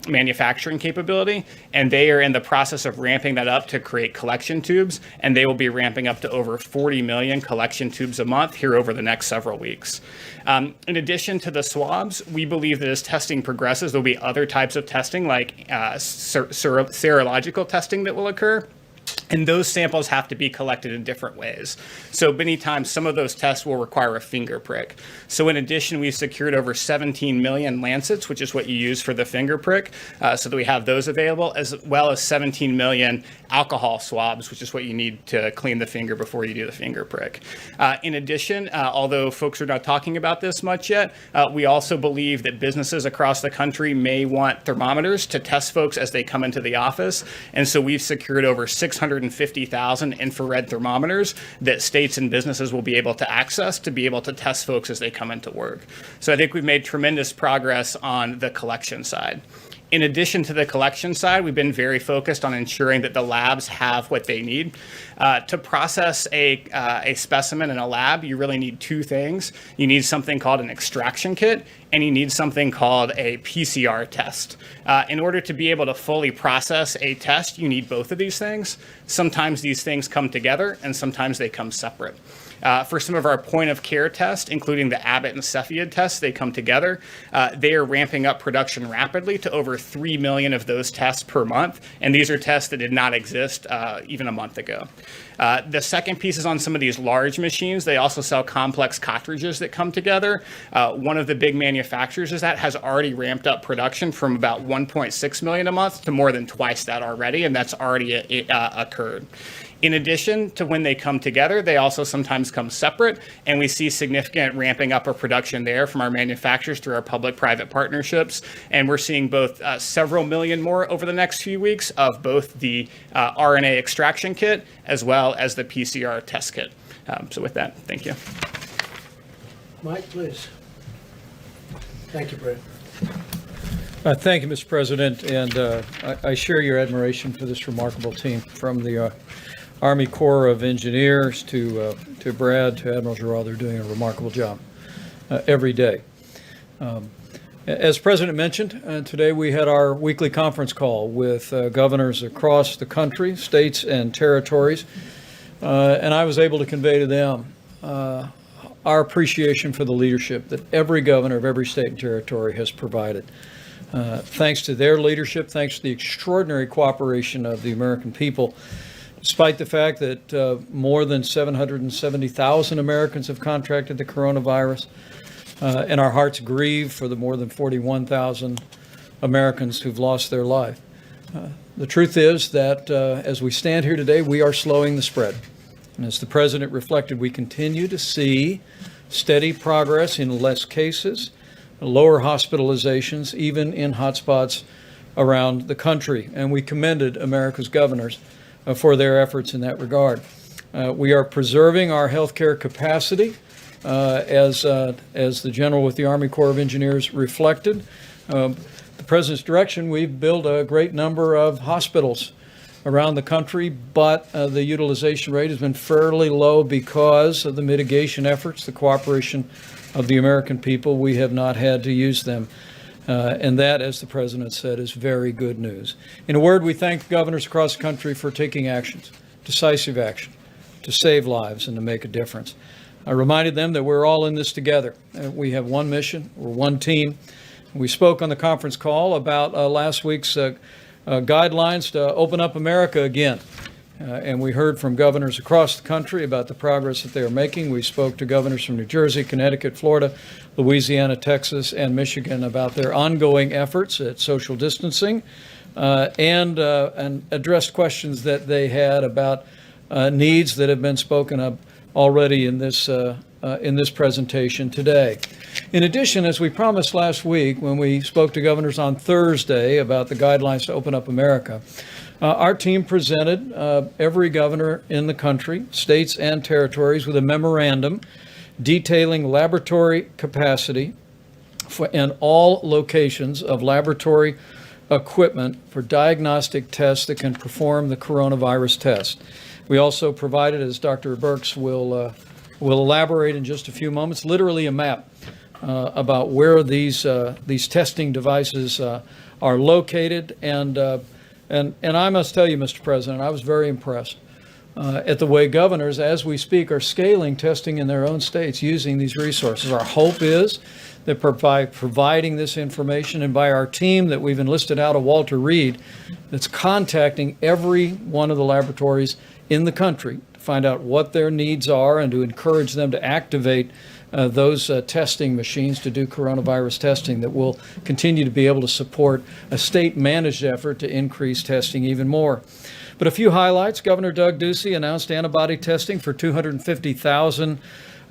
Speaker 9: manufacturing capability, and they are in the process of ramping that up to create collection tubes, and they will be ramping up to over 40 million collection tubes a month here over the next several weeks. In addition to the swabs, we believe that as testing progresses, there'll be other types of testing like serological testing that will occur. And those samples have to be collected in different ways. So many times, some of those tests will require a finger prick. So in addition, we've secured over 17 million lancets, which is what you use for the finger prick, so that we have those available, as well as 17 million alcohol swabs, which is what you need to clean the finger before you do the finger prick. In addition, although folks are not talking about this much yet, we also believe that businesses across the country may want thermometers to test folks as they come into the office. And so we've secured over 650,000 infrared thermometers that states and businesses will be able to access to be able to test folks as they come into work. So I think we've made tremendous progress on the collection side. In addition to the collection side, we've been very focused on ensuring that the labs have what they need. To process a specimen in a lab, you really need two things. You need something called an extraction kit, and you need something called a PCR test. In order to be able to fully process a test, you need both of these things. Sometimes these things come together, and sometimes they come separate. For some of our point of care tests, including the Abbott and Cepheid tests, they come together. They are ramping up production rapidly to over 3 million of those tests per month. And these are tests that did not exist even a month ago. The second piece is on some of these large machines. They also sell complex cartridges that come together. One of the big manufacturers is that has already ramped up production from about 1.6 million a month to more than twice that already, and that's already occurred. In addition to when they come together, they also sometimes come separate, and we see significant ramping up of production there from our manufacturers through our public-private partnerships. And we're seeing both several million more over the next few weeks of both the RNA extraction kit as well as the PCR test kit. So with that, thank you.
Speaker 2: Mike, please. Thank you, Brett.
Speaker 7: Thank you, Mr. President, and I share your admiration for this remarkable team, from the Army Corps of Engineers to Brad to Admiral Giroir. They're doing a remarkable job every day. As the President mentioned, today we had our weekly conference call with governors across the country, states and territories, and I was able to convey to them our appreciation for the leadership that every governor of every state and territory has provided. Thanks to their leadership, thanks to the extraordinary cooperation of the American people, despite the fact that more than 770,000 Americans have contracted the coronavirus, and our hearts grieve for the more than 41,000 Americans who've lost their life. The truth is that as we stand here today, we are slowing the spread. And as the President reflected, we continue to see steady progress in less cases, lower hospitalizations, even in hotspots around the country. And we commended America's governors for their efforts in that regard. We are preserving our healthcare capacity, as the General with the Army Corps of Engineers reflected. The President's direction, we've built a great number of hospitals around the country, but the utilization rate has been fairly low because of the mitigation efforts, the cooperation of the American people. We have not had to use them. And that, as the President said, is very good news. In a word, we thank governors across the country for taking actions, decisive action, to save lives and to make a difference. I reminded them that we're all in this together. We have one mission, we're one team. We spoke on the conference call about last week's guidelines to open up America again. And we heard from governors across the country about the progress that they are making. We spoke to governors from New Jersey, Connecticut, Florida, Louisiana, Texas, and Michigan about their ongoing efforts at social distancing, and addressed questions that they had about needs that have been spoken of already in this presentation today. In addition, as we promised last week when we spoke to governors on Thursday about the guidelines to open up America, our team presented every governor in the country, states and territories, with a memorandum detailing laboratory capacity and all locations of laboratory equipment for diagnostic tests that can perform the coronavirus test. We also provided, as Dr. Birx will elaborate in just a few moments, literally a map about where these testing devices are located. And I must tell you, Mr. President, I was very impressed at the way governors, as we speak, are scaling testing in their own states using these resources. Our hope is that by providing this information, and by our team that we've enlisted out of Walter Reed, that's contacting every one of the laboratories in the country to find out what their needs are and to encourage them to activate those testing machines to do coronavirus testing, that will continue to be able to support a state-managed effort to increase testing even more. But a few highlights. Governor Doug Ducey announced antibody testing for 250,000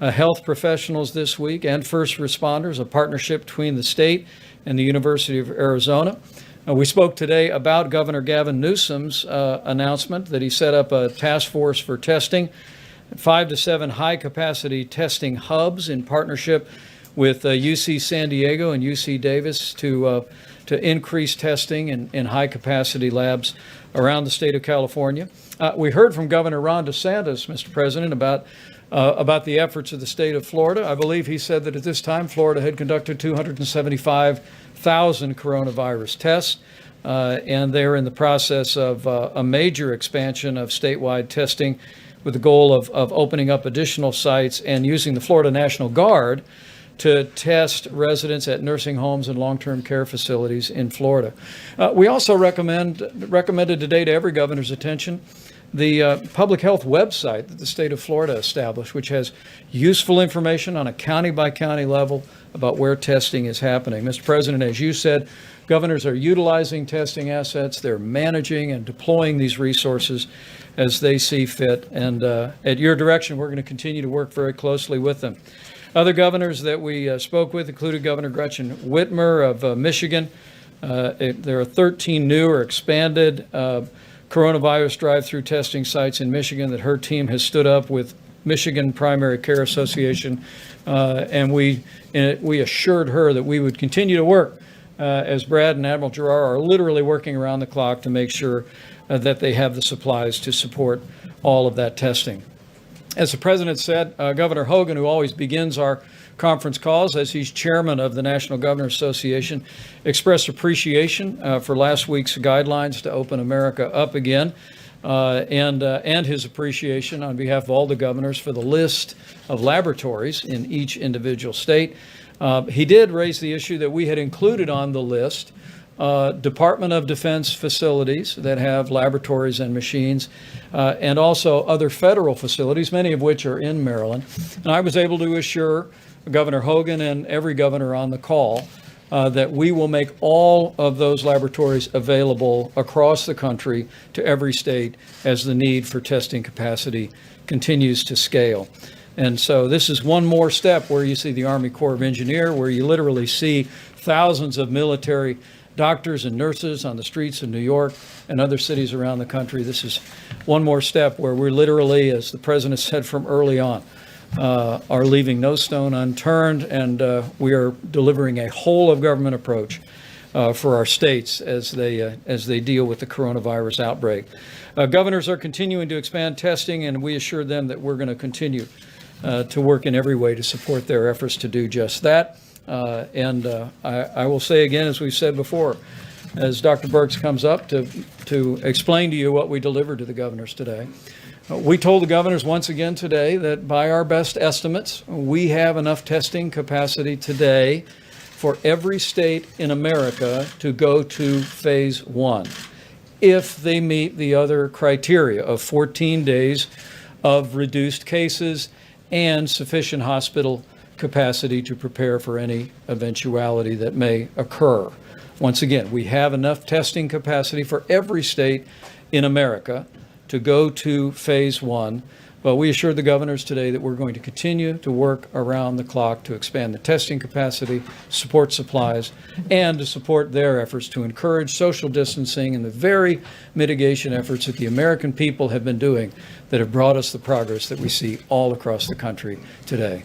Speaker 7: health professionals this week and first responders, a partnership between the state and the University of Arizona. We spoke today about Governor Gavin Newsom's announcement that he set up a task force for testing, 5 to 7 high-capacity testing hubs in partnership with UC San Diego and UC Davis to increase testing in high-capacity labs around the state of California. We heard from Governor Ron DeSantis, Mr. President, about the efforts of the state of Florida. I believe he said that at this time, Florida had conducted 275,000 coronavirus tests, and they're in the process of a major expansion of statewide testing with the goal of opening up additional sites and using the Florida National Guard to test residents at nursing homes and long-term care facilities in Florida. We also recommended today to every governor's attention the public health website that the state of Florida established, which has useful information on a county-by-county level about where testing is happening. Mr. President, as you said, governors are utilizing testing assets. They're managing and deploying these resources as they see fit. And at your direction, we're going to continue to work very closely with them. Other governors that we spoke with included Governor Gretchen Whitmer of Michigan. There are 13 new or expanded coronavirus drive-through testing sites in Michigan that her team has stood up with Michigan Primary Care Association, and we assured her that we would continue to work as Brad and Admiral Giroir are literally working around the clock to make sure that they have the supplies to support all of that testing. As the President said, Governor Hogan, who always begins our conference calls as he's chairman of the National Governors Association, expressed appreciation for last week's guidelines to open America up again, and his appreciation on behalf of all the governors for the list of laboratories in each individual state. He did raise the issue that we had included on the list Department of Defense facilities that have laboratories and machines, and also other federal facilities, many of which are in Maryland. And I was able to assure Governor Hogan and every governor on the call that we will make all of those laboratories available across the country to every state as the need for testing capacity continues to scale. And so this is one more step where you see the Army Corps of Engineers, where you literally see thousands of military doctors and nurses on the streets of New York and other cities around the country. This is one more step where we're literally, as the President said from early on, are leaving no stone unturned, and we are delivering a whole of government approach for our states as they deal with the coronavirus outbreak. Governors are continuing to expand testing, and we assure them that we're going to continue to work in every way to support their efforts to do just that. I will say again, as we've said before, as Dr. Birx comes up to explain to you what we delivered to the governors today, we told the governors once again today that by our best estimates, we have enough testing capacity today for every state in America to go to phase 1 if they meet the other criteria of 14 days of reduced cases and sufficient hospital capacity to prepare for any eventuality that may occur. Once again, we have enough testing capacity for every state in America to go to phase 1, but we assured the governors today that we're going to continue to work around the clock to expand the testing capacity, support supplies, and to support their efforts to encourage social distancing and the very mitigation efforts that the American people have been doing that have brought us the progress that we see all across the country today.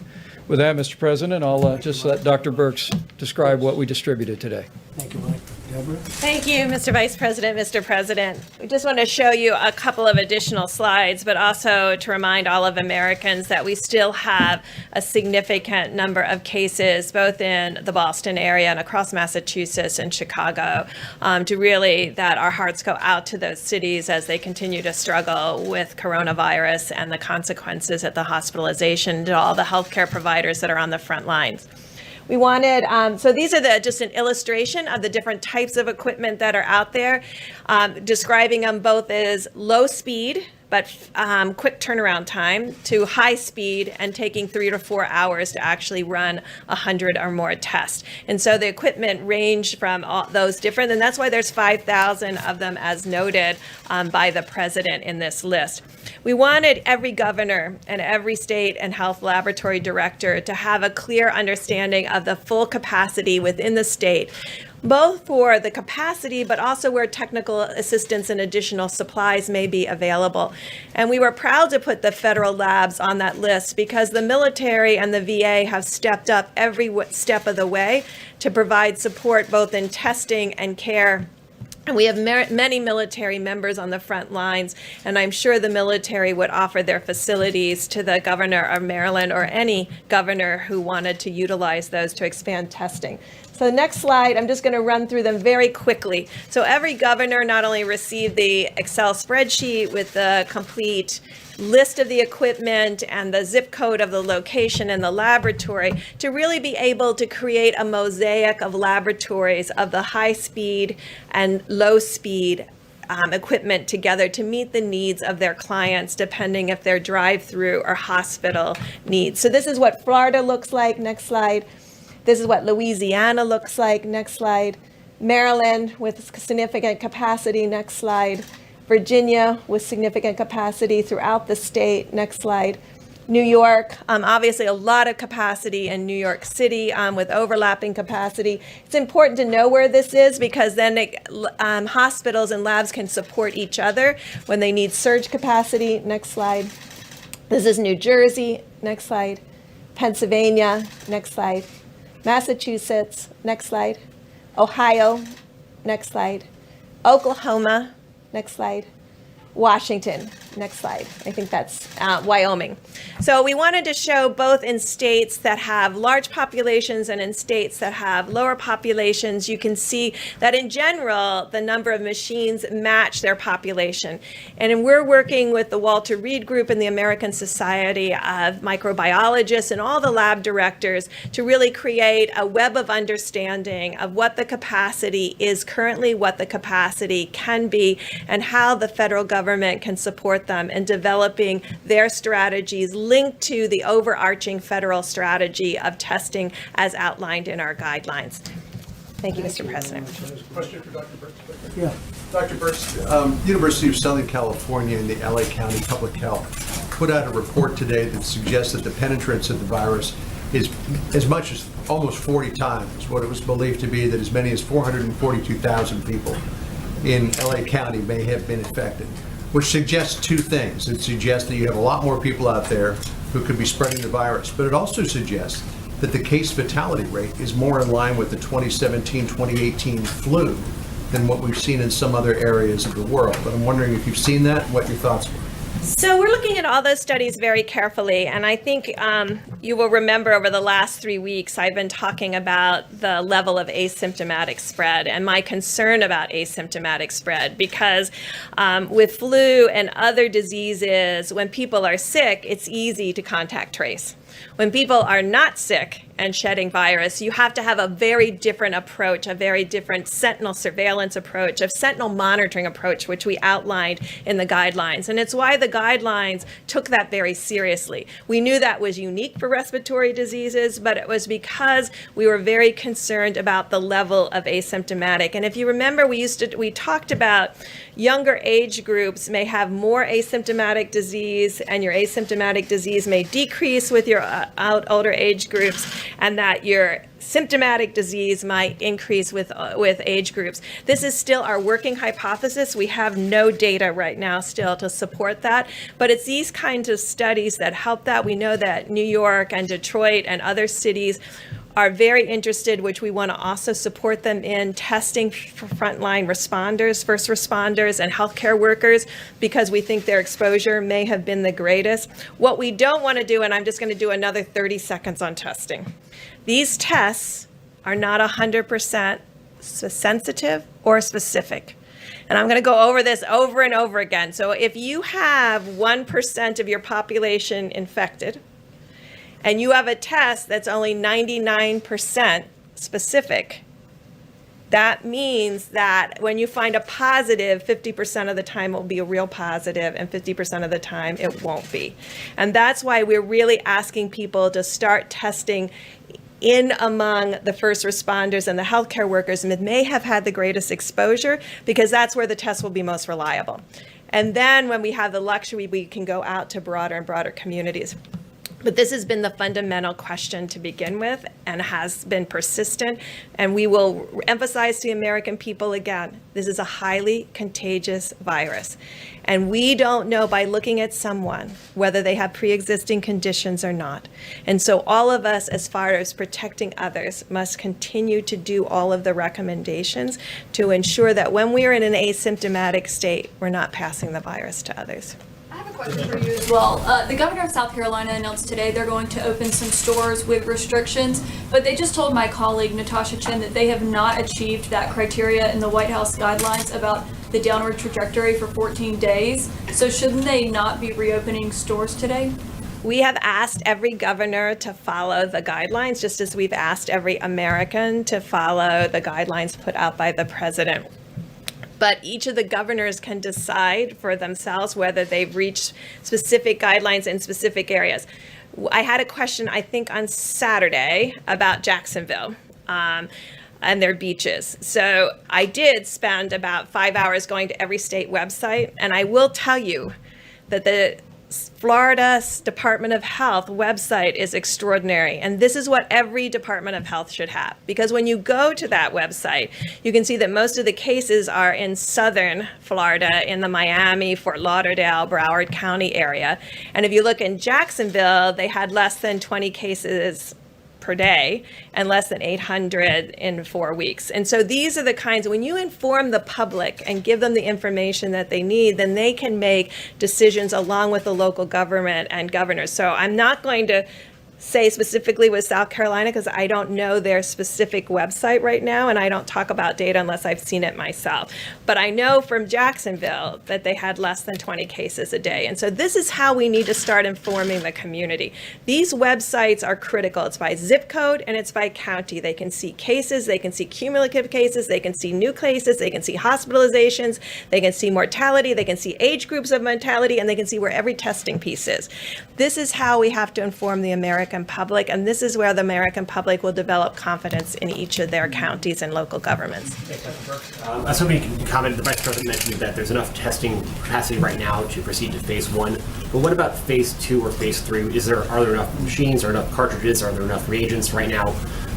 Speaker 7: With that, Mr. President, I'll just let Dr. Birx describe what we distributed today.
Speaker 2: Thank you, Mike. Deborah?
Speaker 10: Thank you, Mr. Vice President, Mr. President. We just want to show you a couple of additional slides, but also to remind all of Americans that we still have a significant number of cases, both in the Boston area and across Massachusetts and Chicago, to really that our hearts go out to those cities as they continue to struggle with coronavirus and the consequences at the hospitalization, to all the healthcare providers that are on the front lines. We wanted, so these are just an illustration of the different types of equipment that are out there, describing them both as low speed, but quick turnaround time, to high speed and taking 3 to 4 hours to actually run 100 or more tests. And so the equipment ranged from all those different, and that's why there's 5,000 of them as noted by the president in this list. We wanted every governor and every state and health laboratory director to have a clear understanding of the full capacity within the state both for the capacity, but also where technical assistance and additional supplies may be available. And we were proud to put the federal labs on that list because the military and the VA have stepped up every step of the way to provide support both in testing and care. And we have many military members on the front lines, and I'm sure the military would offer their facilities to the governor of Maryland or any governor who wanted to utilize those to expand testing. So the next slide, I'm just going to run through them very quickly. So every governor not only received the Excel spreadsheet with the complete list of the equipment and the zip code of the location and the laboratory to really be able to create a mosaic of laboratories of the high speed and low speed equipment together to meet the needs of their clients, depending if they're drive-through or hospital needs. So this is what Florida looks like. Next slide. This is what Louisiana looks like. Next slide. Maryland with significant capacity. Next slide. Virginia with significant capacity throughout the state. Next slide. New York, obviously a lot of capacity in New York City with overlapping capacity. It's important to know where this is because then hospitals and labs can support each other when they need surge capacity. Next slide. This is New Jersey. Next slide. Pennsylvania. Next slide. Massachusetts. Next slide. Ohio. Next slide. Oklahoma. Next slide. Washington. Next slide. I think that's Wyoming. So we wanted to show both in states that have large populations and in states that have lower populations. You can see that in general, the number of machines match their population. And we're working with the Walter Reed Group and the American Society of Microbiologists and all the lab directors to really create a web of understanding of what the capacity is currently, what the capacity can be, and how the federal government can support them in developing their strategies linked to the overarching federal strategy of testing as outlined in our guidelines. Thank you, Mr. President.
Speaker 11: Question for Dr. Birx? Yeah. Dr. Birx, University of Southern California and the LA County Public Health put out a report today that suggests that the penetrance of the virus is as much as almost 40 times what it was believed to be, that as many as 442,000 people in LA County may have been infected, which suggests two things. It suggests that you have a lot more people out there who could be spreading the virus, but it also suggests that the case fatality rate is more in line with the 2017-2018 flu than what we've seen in some other areas of the world. But I'm wondering if you've seen that and what your thoughts were.
Speaker 10: So we're looking at all those studies very carefully, and I think you will remember over the last 3 weeks I've been talking about the level of asymptomatic spread and my concern about asymptomatic spread because with flu and other diseases, when people are sick, it's easy to contact trace. When people are not sick and shedding virus, you have to have a very different approach, a very different sentinel surveillance approach, a sentinel monitoring approach, which we outlined in the guidelines. And it's why the guidelines took that very seriously. We knew that was unique for respiratory diseases, but it was because we were very concerned about the level of asymptomatic. And if you remember, we talked about younger age groups may have more asymptomatic disease, and your asymptomatic disease may decrease with your older age groups, and that your symptomatic disease might increase with age groups. This is still our working hypothesis. We have no data right now still to support that, but it's these kinds of studies that help that. We know that New York and Detroit and other cities are very interested, which we want to also support them in testing for frontline responders, first responders, and healthcare workers, because we think their exposure may have been the greatest. What we don't want to do, and I'm just going to do another 30 seconds on testing. These tests are not 100% sensitive or specific. And I'm going to go over this over and over again. So if you have 1% of your population infected, and you have a test that's only 99% specific, that means that when you find a positive, 50% of the time it will be a real positive, and 50% of the time it won't be. And that's why we're really asking people to start testing in among the first responders and the healthcare workers that may have had the greatest exposure, because that's where the test will be most reliable. And then when we have the luxury, we can go out to broader and broader communities. But this has been the fundamental question to begin with and has been persistent. And we will emphasize to the American people again, this is a highly contagious virus. And we don't know by looking at someone whether they have pre-existing conditions or not. And so all of us, as far as protecting others, must continue to do all of the recommendations to ensure that when we are in an asymptomatic state, we're not passing the virus to others.
Speaker 12: I have a question for you as well. The governor of South Carolina announced today they're going to open some stores with restrictions, but they just told my colleague Natasha Chen that they have not achieved that criteria in the White House guidelines about the downward trajectory for 14 days. So shouldn't they not be reopening stores today?
Speaker 10: We have asked every governor to follow the guidelines, just as we've asked every American to follow the guidelines put out by the president. But each of the governors can decide for themselves whether they've reached specific guidelines in specific areas. I had a question, I think, on Saturday about Jacksonville and their beaches. So I did spend about 5 hours going to every state website, and I will tell you that the Florida Department of Health website is extraordinary. And this is what every Department of Health should have. Because when you go to that website, you can see that most of the cases are in southern Florida, in the Miami, Fort Lauderdale, Broward County area. And if you look in Jacksonville, they had less than 20 cases per day and less than 800 in 4 weeks. And so these are the kinds, when you inform the public and give them the information that they need, then they can make decisions along with the local government and governors. So I'm not going to say specifically with South Carolina because I don't know their specific website right now, and I don't talk about data unless I've seen it myself. But I know from Jacksonville that they had less than 20 cases a day. And so this is how we need to start informing the community. These websites are critical. It's by zip code and it's by county. They can see cases, they can see cumulative cases, they can see new cases, they can see hospitalizations, they can see mortality, they can see age groups of mortality, and they can see where every testing piece is. This is how we have to inform the American public, and this is where the American public will develop confidence in each of their counties and local governments.
Speaker 13: I was hoping you can comment. The Vice President mentioned that there's enough testing capacity right now to proceed to phase 1. But what about phase 2 or phase 3? Are there enough machines, or enough cartridges, are there enough reagents right now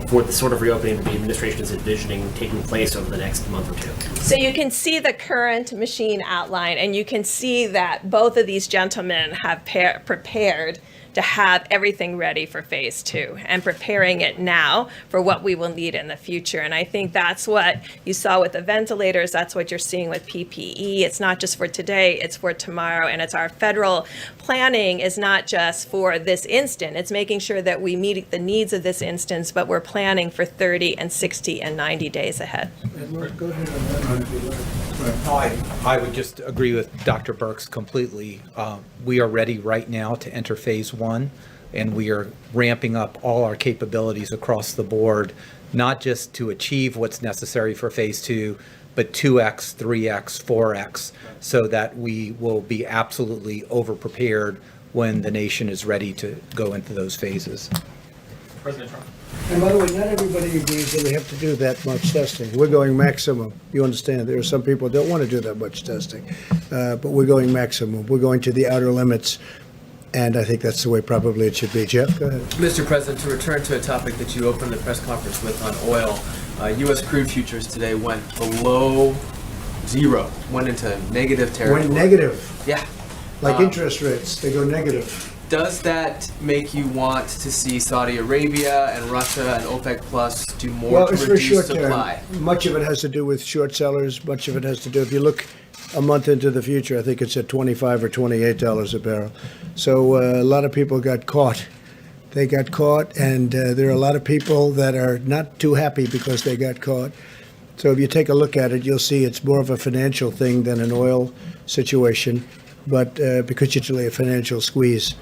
Speaker 13: for the sort of reopening that the administration is envisioning taking place over the next month or two?
Speaker 10: So you can see the current machine outline, and you can see that both of these gentlemen have prepared to have everything ready for phase 2 and preparing it now for what we will need in the future. And I think that's what you saw with the ventilators. That's what you're seeing with PPE. It's not just for today, it's for tomorrow. And it's our federal planning is not just for this instant. It's making sure that we meet the needs of this instance, but we're planning for 30 and 60 and 90 days ahead.
Speaker 2: Go ahead on that.
Speaker 8: I would just agree with Dr. Birx completely. We are ready right now to enter phase 1, and we are ramping up all our capabilities across the board, not just to achieve what's necessary for phase 2, but 2x, 3x, 4x, so that we will be absolutely over-prepared when the nation is ready to go into those phases.
Speaker 13: President Trump.
Speaker 2: And by the way, not everybody agrees that we have to do that much testing. We're going maximum. You understand, there are some people who don't want to do that much testing, but we're going maximum. We're going to the outer limits, and I think that's the way probably it should be. Jeff, go ahead.
Speaker 4: Mr. President, to return to a topic that you opened the press conference with on oil, U.S. crude futures today went below zero, went into negative territory.
Speaker 2: Went negative.
Speaker 4: Yeah.
Speaker 2: Like interest rates, they go negative.
Speaker 4: Does that make you want to see Saudi Arabia and Russia and OPEC Plus do more
Speaker 2: Well,
Speaker 4: to
Speaker 2: it's for
Speaker 4: reduce
Speaker 2: short
Speaker 4: supply?
Speaker 2: term. Much of it has to do with short sellers. Much of it has to do, if you look a month into the future, I think it's at $25 or $28 a barrel. So a lot of people got caught. They got caught, and there are a lot of people that are not too happy because they got caught. So if you take a look at it, you'll see it's more of a financial thing than an oil situation, but because it's really a financial squeeze.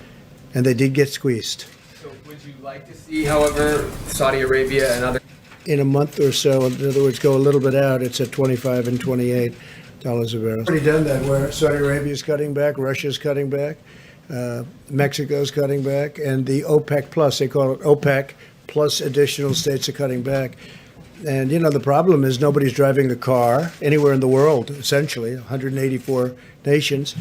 Speaker 2: And they did get squeezed.
Speaker 4: So would you like to see, however, Saudi Arabia and other...
Speaker 2: In a month or so, in other words, go a little bit out, it's at $25 and $28 a barrel. Already done that, where Saudi Arabia's cutting back, Russia's cutting back, Mexico's cutting back, and the OPEC plus, they call it OPEC, plus additional states are cutting back. And, you know, the problem is nobody's driving the car anywhere in the world, essentially, 184 nations.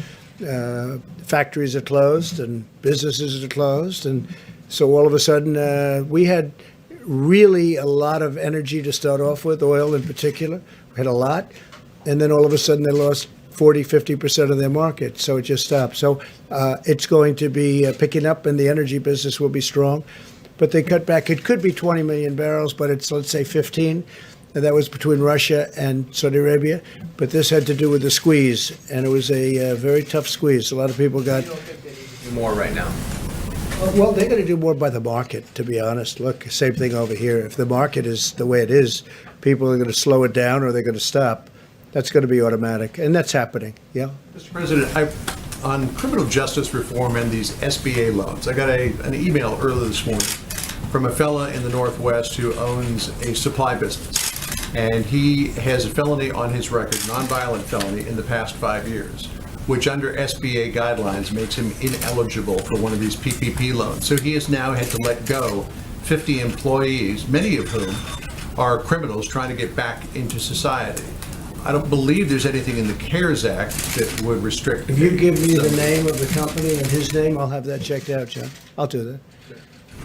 Speaker 2: factories are closed and businesses are closed. And so all of a sudden, we had really a lot of energy to start off with, oil in particular. We had a lot. And then all of a sudden, they lost 40, 50% of their market. So it just stopped. So it's going to be picking up, and the energy business will be strong. But they cut back. It could be 20 million barrels, but it's, let's say, 15. And that was between Russia and Saudi Arabia. But this had to do with the squeeze, and it was a very tough squeeze. A lot of people got...
Speaker 4: More right now.
Speaker 2: Well, they're going to do more by the market, to be honest. Look, same thing over here. If the market is the way it is, people are going to slow it down or they're going to stop. That's going to be automatic, and that's happening. Yeah.
Speaker 11: Mr. President, on criminal justice reform and these SBA loans, I got an email earlier this morning from a fella in the Northwest who owns a supply business. And he has a felony on his record, nonviolent felony, in the past 5 years, which under SBA guidelines makes him ineligible for one of these PPP loans. So he has now had to let go 50 employees, many of whom are criminals trying to get back into society. I don't believe there's anything in the CARES Act that would restrict.
Speaker 2: If you give me the name of the company and his name, I'll have that checked out, John. I'll do that.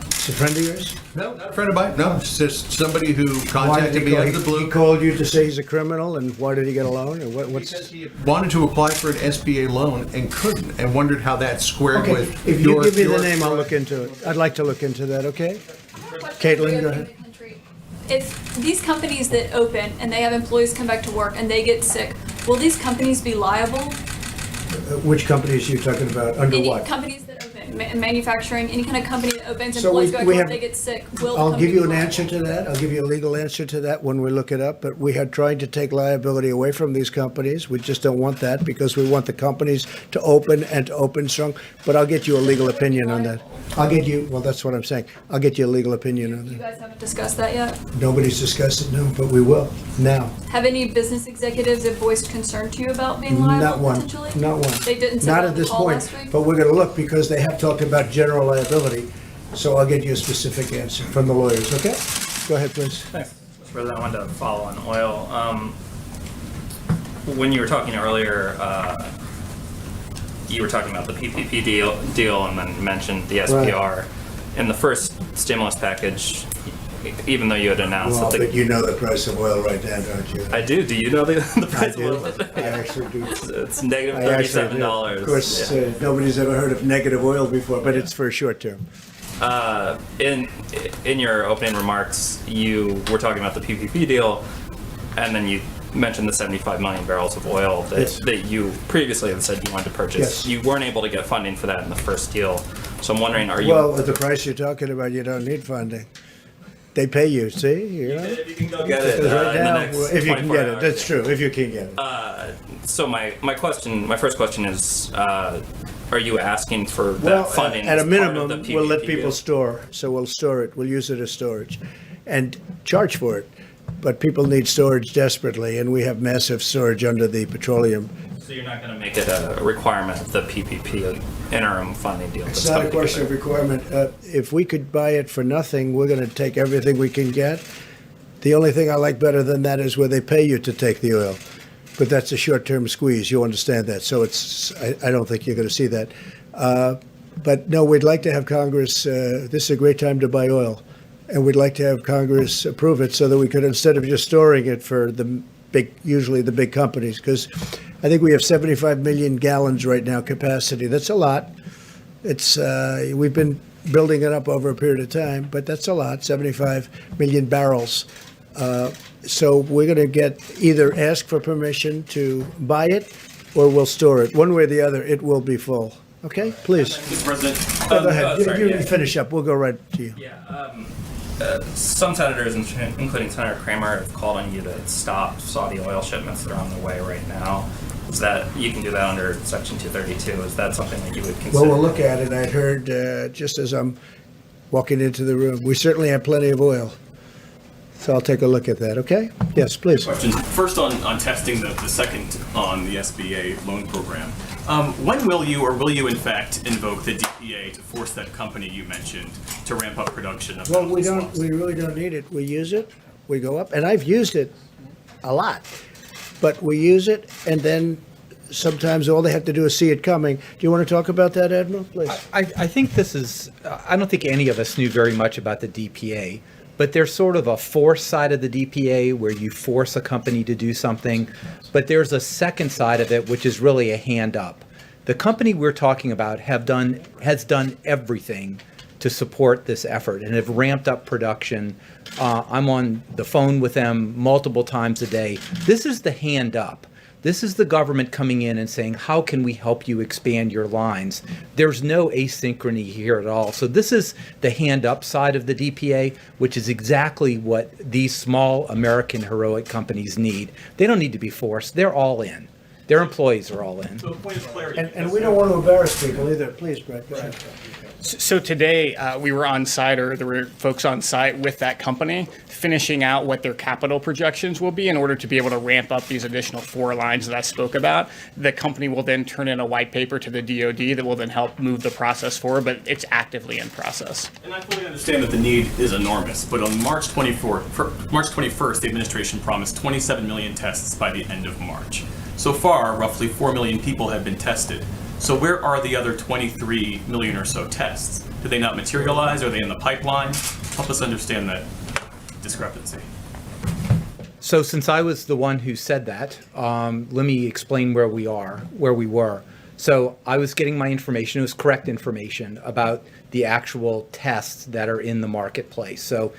Speaker 2: It's a friend of yours?
Speaker 11: No, not a friend of mine. No, it's just somebody who
Speaker 2: Why did
Speaker 11: contacted
Speaker 2: he
Speaker 11: me
Speaker 2: call?
Speaker 11: out of the blue.
Speaker 2: He called you to say he's a criminal, and why did he get a loan? Or what's?
Speaker 11: Because he wanted to apply for an SBA loan and couldn't, and wondered how that squared
Speaker 2: Okay,
Speaker 11: with
Speaker 2: if you
Speaker 11: your...
Speaker 2: give me the
Speaker 11: your-
Speaker 2: name, I'll look into it. I'd like to look into that, okay? Caitlin, go ahead.
Speaker 12: If these companies that open and they have employees come back to work and they get sick, will these companies be liable?
Speaker 2: Which companies are you talking about? Under
Speaker 12: Any
Speaker 2: what?
Speaker 12: companies that open, manufacturing, any kind of company that opens,
Speaker 2: So
Speaker 12: employees go back to
Speaker 2: we
Speaker 12: work,
Speaker 2: have-
Speaker 12: they get sick, will the
Speaker 2: I'll
Speaker 12: company
Speaker 2: give you
Speaker 12: be
Speaker 2: an
Speaker 12: liable?
Speaker 2: answer to that. I'll give you a legal answer to that when we look it up. But we are trying to take liability away from these companies. We just don't want that because we want the companies to open and to open strong. But I'll get you a legal opinion on that. I'll get you, well, that's what I'm saying. I'll get you a legal opinion on
Speaker 12: You
Speaker 2: that.
Speaker 12: guys haven't discussed that yet?
Speaker 2: Nobody's discussed it, no, but we will now.
Speaker 12: Have any business executives have voiced concern to you about being liable
Speaker 2: Not one,
Speaker 12: potentially?
Speaker 2: not one.
Speaker 12: They didn't say
Speaker 2: Not
Speaker 12: that
Speaker 2: at
Speaker 12: on the
Speaker 2: this
Speaker 12: call
Speaker 2: point,
Speaker 12: last week?
Speaker 2: but we're going to look because they have talked about general liability. So I'll get you a specific answer from the lawyers, okay? Go ahead, please.
Speaker 14: Thanks. Mr. President, I wanted to follow on oil. When you were talking earlier, you were talking about the PPP deal and then mentioned the SPR. In the first stimulus package, even though you had announced
Speaker 2: Well,
Speaker 14: that
Speaker 2: but you know the price of oil right now, don't you?
Speaker 14: I do. Do you know the price
Speaker 2: I do.
Speaker 14: of oil?
Speaker 2: I actually do.
Speaker 14: It's negative
Speaker 2: I actually do.
Speaker 14: $37.
Speaker 2: Of course,
Speaker 14: Yeah.
Speaker 2: nobody's ever heard of negative oil before, but it's for short term.
Speaker 14: In your opening remarks, you were talking about the PPP deal, and then you mentioned the 75 million barrels of oil that,
Speaker 2: Yes.
Speaker 14: that you previously had said you wanted to purchase.
Speaker 2: Yes.
Speaker 14: You weren't able to get funding for that in the first deal. So I'm wondering, are you...
Speaker 2: Well, at the price you're talking about, you don't need funding. They pay you, see? You know?
Speaker 14: If you can go get it
Speaker 2: Right
Speaker 14: in the
Speaker 2: now,
Speaker 14: next
Speaker 2: if you can
Speaker 14: 24
Speaker 2: get it,
Speaker 14: hours.
Speaker 2: that's true, if you can get it.
Speaker 14: So my first question is, are you asking for
Speaker 2: Well,
Speaker 14: that funding
Speaker 2: at
Speaker 14: as
Speaker 2: a
Speaker 14: part of
Speaker 2: minimum,
Speaker 14: the
Speaker 2: we'll let
Speaker 14: PPP
Speaker 2: people
Speaker 14: deal?
Speaker 2: store, so we'll store it, we'll use it as storage, and charge for it. But people need storage desperately, and we have massive storage under the petroleum.
Speaker 14: So you're not going to make it a requirement of the PPP interim funding deal?
Speaker 2: It's
Speaker 14: that's
Speaker 2: not a
Speaker 14: coming
Speaker 2: question of
Speaker 14: together?
Speaker 2: requirement. If we could buy it for nothing, we're going to take everything we can get. The only thing I like better than that is where they pay you to take the oil. But that's a short-term squeeze, you understand that. So I don't think you're going to see that. But no, we'd like to have Congress, this is a great time to buy oil. And we'd like to have Congress approve it so that we could, instead of just storing it for usually the big companies, because I think we have 75 million gallons right now capacity. That's a lot. We've been building it up over a period of time, but that's a lot, 75 million barrels. So we're going to either ask for permission to buy it or we'll store it. One way or the other, it will be full. Okay, please.
Speaker 14: Mr. President.
Speaker 2: Go ahead.
Speaker 14: Sorry,
Speaker 2: You
Speaker 14: yeah.
Speaker 2: finish up. We'll go right to you.
Speaker 14: Some senators, including Senator Kramer, have called on you to stop Saudi oil shipments that are on the way right now. Is that, you can do that under Section 232. Is that something that you would consider?
Speaker 2: Well, we'll look at it. I'd heard, just as I'm walking into the room, we certainly have plenty of oil. So I'll take a look at that, okay? Yes, please.
Speaker 15: Questions. First on testing, the second on the SBA loan program. When will you in fact invoke the DPA to force that company you mentioned to ramp up production of
Speaker 2: Well,
Speaker 15: medical
Speaker 2: we
Speaker 15: swabs?
Speaker 2: really don't need it. We use it, we go up, and I've used it a lot. But we use it, and then sometimes all they have to do is see it coming. Do you want to talk about that, Admiral? Please.
Speaker 8: I think this is, I don't think any of us knew very much about the DPA, but there's sort of a force side of the DPA where you force a company to do something, but there's a second side of it, which is really a hand up. The company we're talking about has done everything to support this effort and have ramped up production. I'm on the phone with them multiple times a day. This is the hand up. This is the government coming in and saying, how can we help you expand your lines? There's no asynchrony here at all. So this is the hand up side of the DPA, which is exactly what these small American heroic companies need. They don't need to be forced. They're all in. Their employees are all in.
Speaker 15: So point of clarity.
Speaker 2: And we don't want to embarrass people either. Please, Brett, go ahead.
Speaker 9: So today we were on site, or there were folks on site with that company finishing out what their capital projections will be in order to be able to ramp up these additional 4 lines that I spoke about. The company will then turn in a white paper to the DoD that will then help move the process forward, but it's actively in process.
Speaker 15: And I fully understand that the need is enormous, but on March 21st, the administration promised 27 million tests by the end of March. So far, roughly 4 million people have been tested. So where are the other 23 million or so tests? Did they not materialize? Are they in the pipeline? Help us understand that discrepancy.
Speaker 8: So since I was the one who said that, let me explain where we were. So I was getting my information, it was correct information about the actual tests that are in the marketplace. So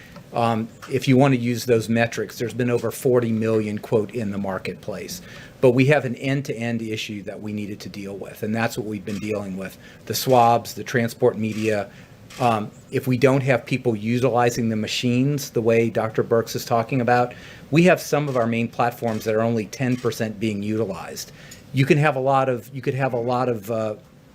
Speaker 8: if you want to use those metrics, there's been over 40 million, quote, in the marketplace. But we have an end-to-end issue that we needed to deal with, and that's what we've been dealing with. The swabs, the transport media. If we don't have people utilizing the machines the way Dr. Birx is talking about, we have some of our main platforms that are only 10% being utilized. You could have a lot of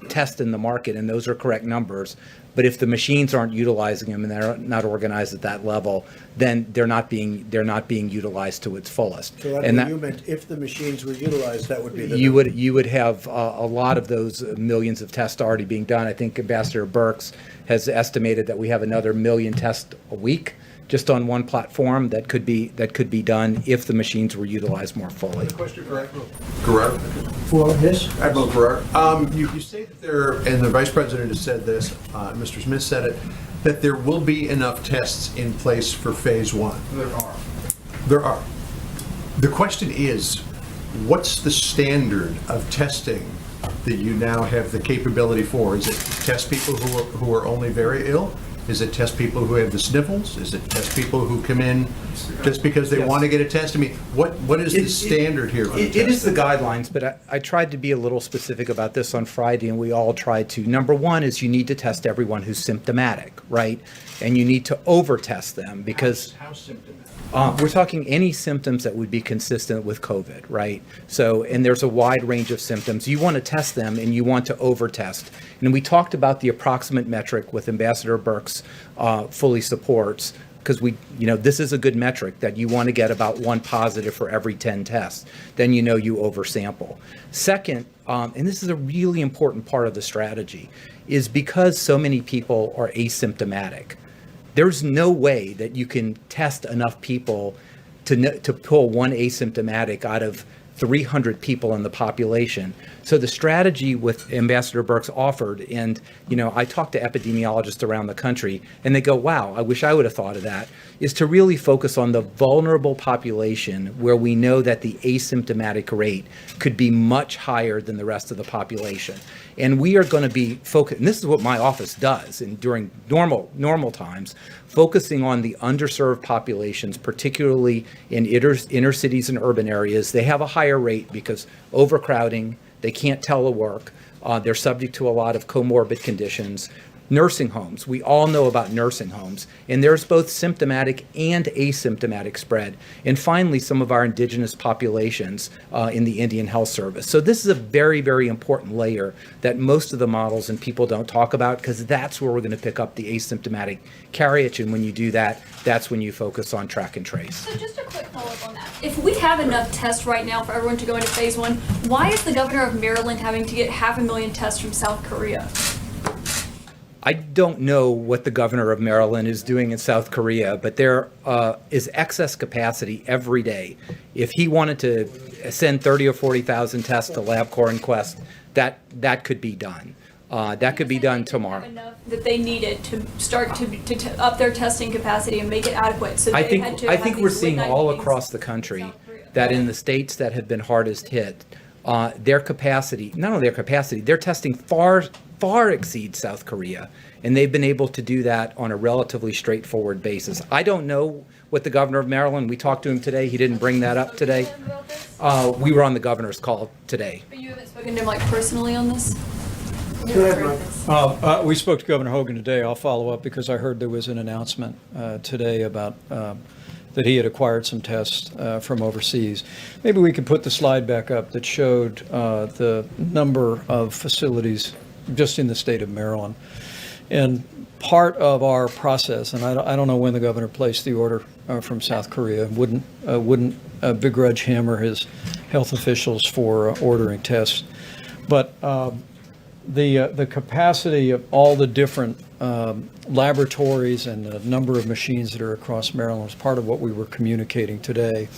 Speaker 8: tests in the market, and those are correct numbers. But if the machines aren't utilizing them and they're not organized at that level, then they're not being utilized to its fullest.
Speaker 2: So
Speaker 8: and that,
Speaker 2: you meant if the machines were utilized, that would be the
Speaker 8: you would have a lot of those millions of tests already being done. I think Ambassador Birx has estimated that we have another 1 million tests a week just on one platform that could be done if the machines were utilized more fully.
Speaker 11: Question for Admiral Guerrero.
Speaker 2: For this?
Speaker 11: Admiral Guerrero. You say that there, and the Vice President has said this, Mr. Smith said it, that there will be enough tests in place for phase 1. There are. The question is, what's the standard of testing that you now have the capability for? Is it test people who are only very ill? Is it test people who have the sniffles? Is it test people who come in just because they want to get a test? I mean, what is the standard here for the
Speaker 8: It is the guidelines, but I tried to be a little specific about this on Friday, and we all tried to. Number one is you need to test everyone who's symptomatic, right? And you need to over-test them because...
Speaker 11: How symptomatic?
Speaker 8: We're talking any symptoms that would be consistent with COVID, right? So, and there's a wide range of symptoms. You want to test them and you want to over-test. And we talked about the approximate metric with Ambassador Birx fully supports, because this is a good metric that you want to get about 1 positive for every 10 tests. Then you oversample. Second, and this is a really important part of the strategy, is because so many people are asymptomatic. There's no way that you can test enough people to pull one asymptomatic out of 300 people in the population. So the strategy with Ambassador Birx offered, and I talked to epidemiologists around the country, and they go, wow, I wish I would have thought of that, is to really focus on the vulnerable population where we know that the asymptomatic rate could be much higher than the rest of the population. And we are going to be focused, and this is what my office does, and during normal times, focusing on the underserved populations, particularly in inner cities and urban areas. They have a higher rate because overcrowding, they can't telework, they're subject to a lot of comorbid conditions. Nursing homes, we all know about nursing homes, and there's both symptomatic and asymptomatic spread. And finally, some of our indigenous populations in the Indian Health Service. So this is a very, very important layer that most of the models and people don't talk about, because that's where we're going to pick up the asymptomatic carriage. And when you do that, that's when you focus on track and trace.
Speaker 12: So just a quick follow-up on that. If we have enough tests right now for everyone to go into phase 1, why is the governor of Maryland having to get 500,000 tests from South Korea?
Speaker 8: I don't know what the governor of Maryland is doing in South Korea, but there is excess capacity every day. If he wanted to send 30 or 40,000 tests to LabCorp and Quest, that could be done. That could be done tomorrow.
Speaker 12: Enough that they needed to start to up their testing capacity and make it adequate. So
Speaker 8: I
Speaker 12: they
Speaker 8: think
Speaker 12: had to
Speaker 8: I
Speaker 12: have
Speaker 8: think
Speaker 12: these
Speaker 8: we're seeing
Speaker 12: late-night
Speaker 8: all
Speaker 12: meetings.
Speaker 8: across the country that in the states that have been hardest hit, their capacity, not only their capacity, their testing far exceeds South Korea, and they've been able to do that on a relatively straightforward basis. I don't know what the governor of Maryland, we talked to him today, he didn't bring that up today. We were on the governor's call today.
Speaker 12: But you haven't spoken to him like personally on this?
Speaker 7: We spoke to Governor Hogan today. I'll follow up because I heard there was an announcement today about that he had acquired some tests from overseas. Maybe we could put the slide back up that showed the number of facilities just in the state of Maryland. And part of our process, and I don't know when the governor placed the order from South Korea, wouldn't begrudge him or his health officials for ordering tests, but the capacity of all the different laboratories and the number of machines that are across Maryland was part of what we were communicating today,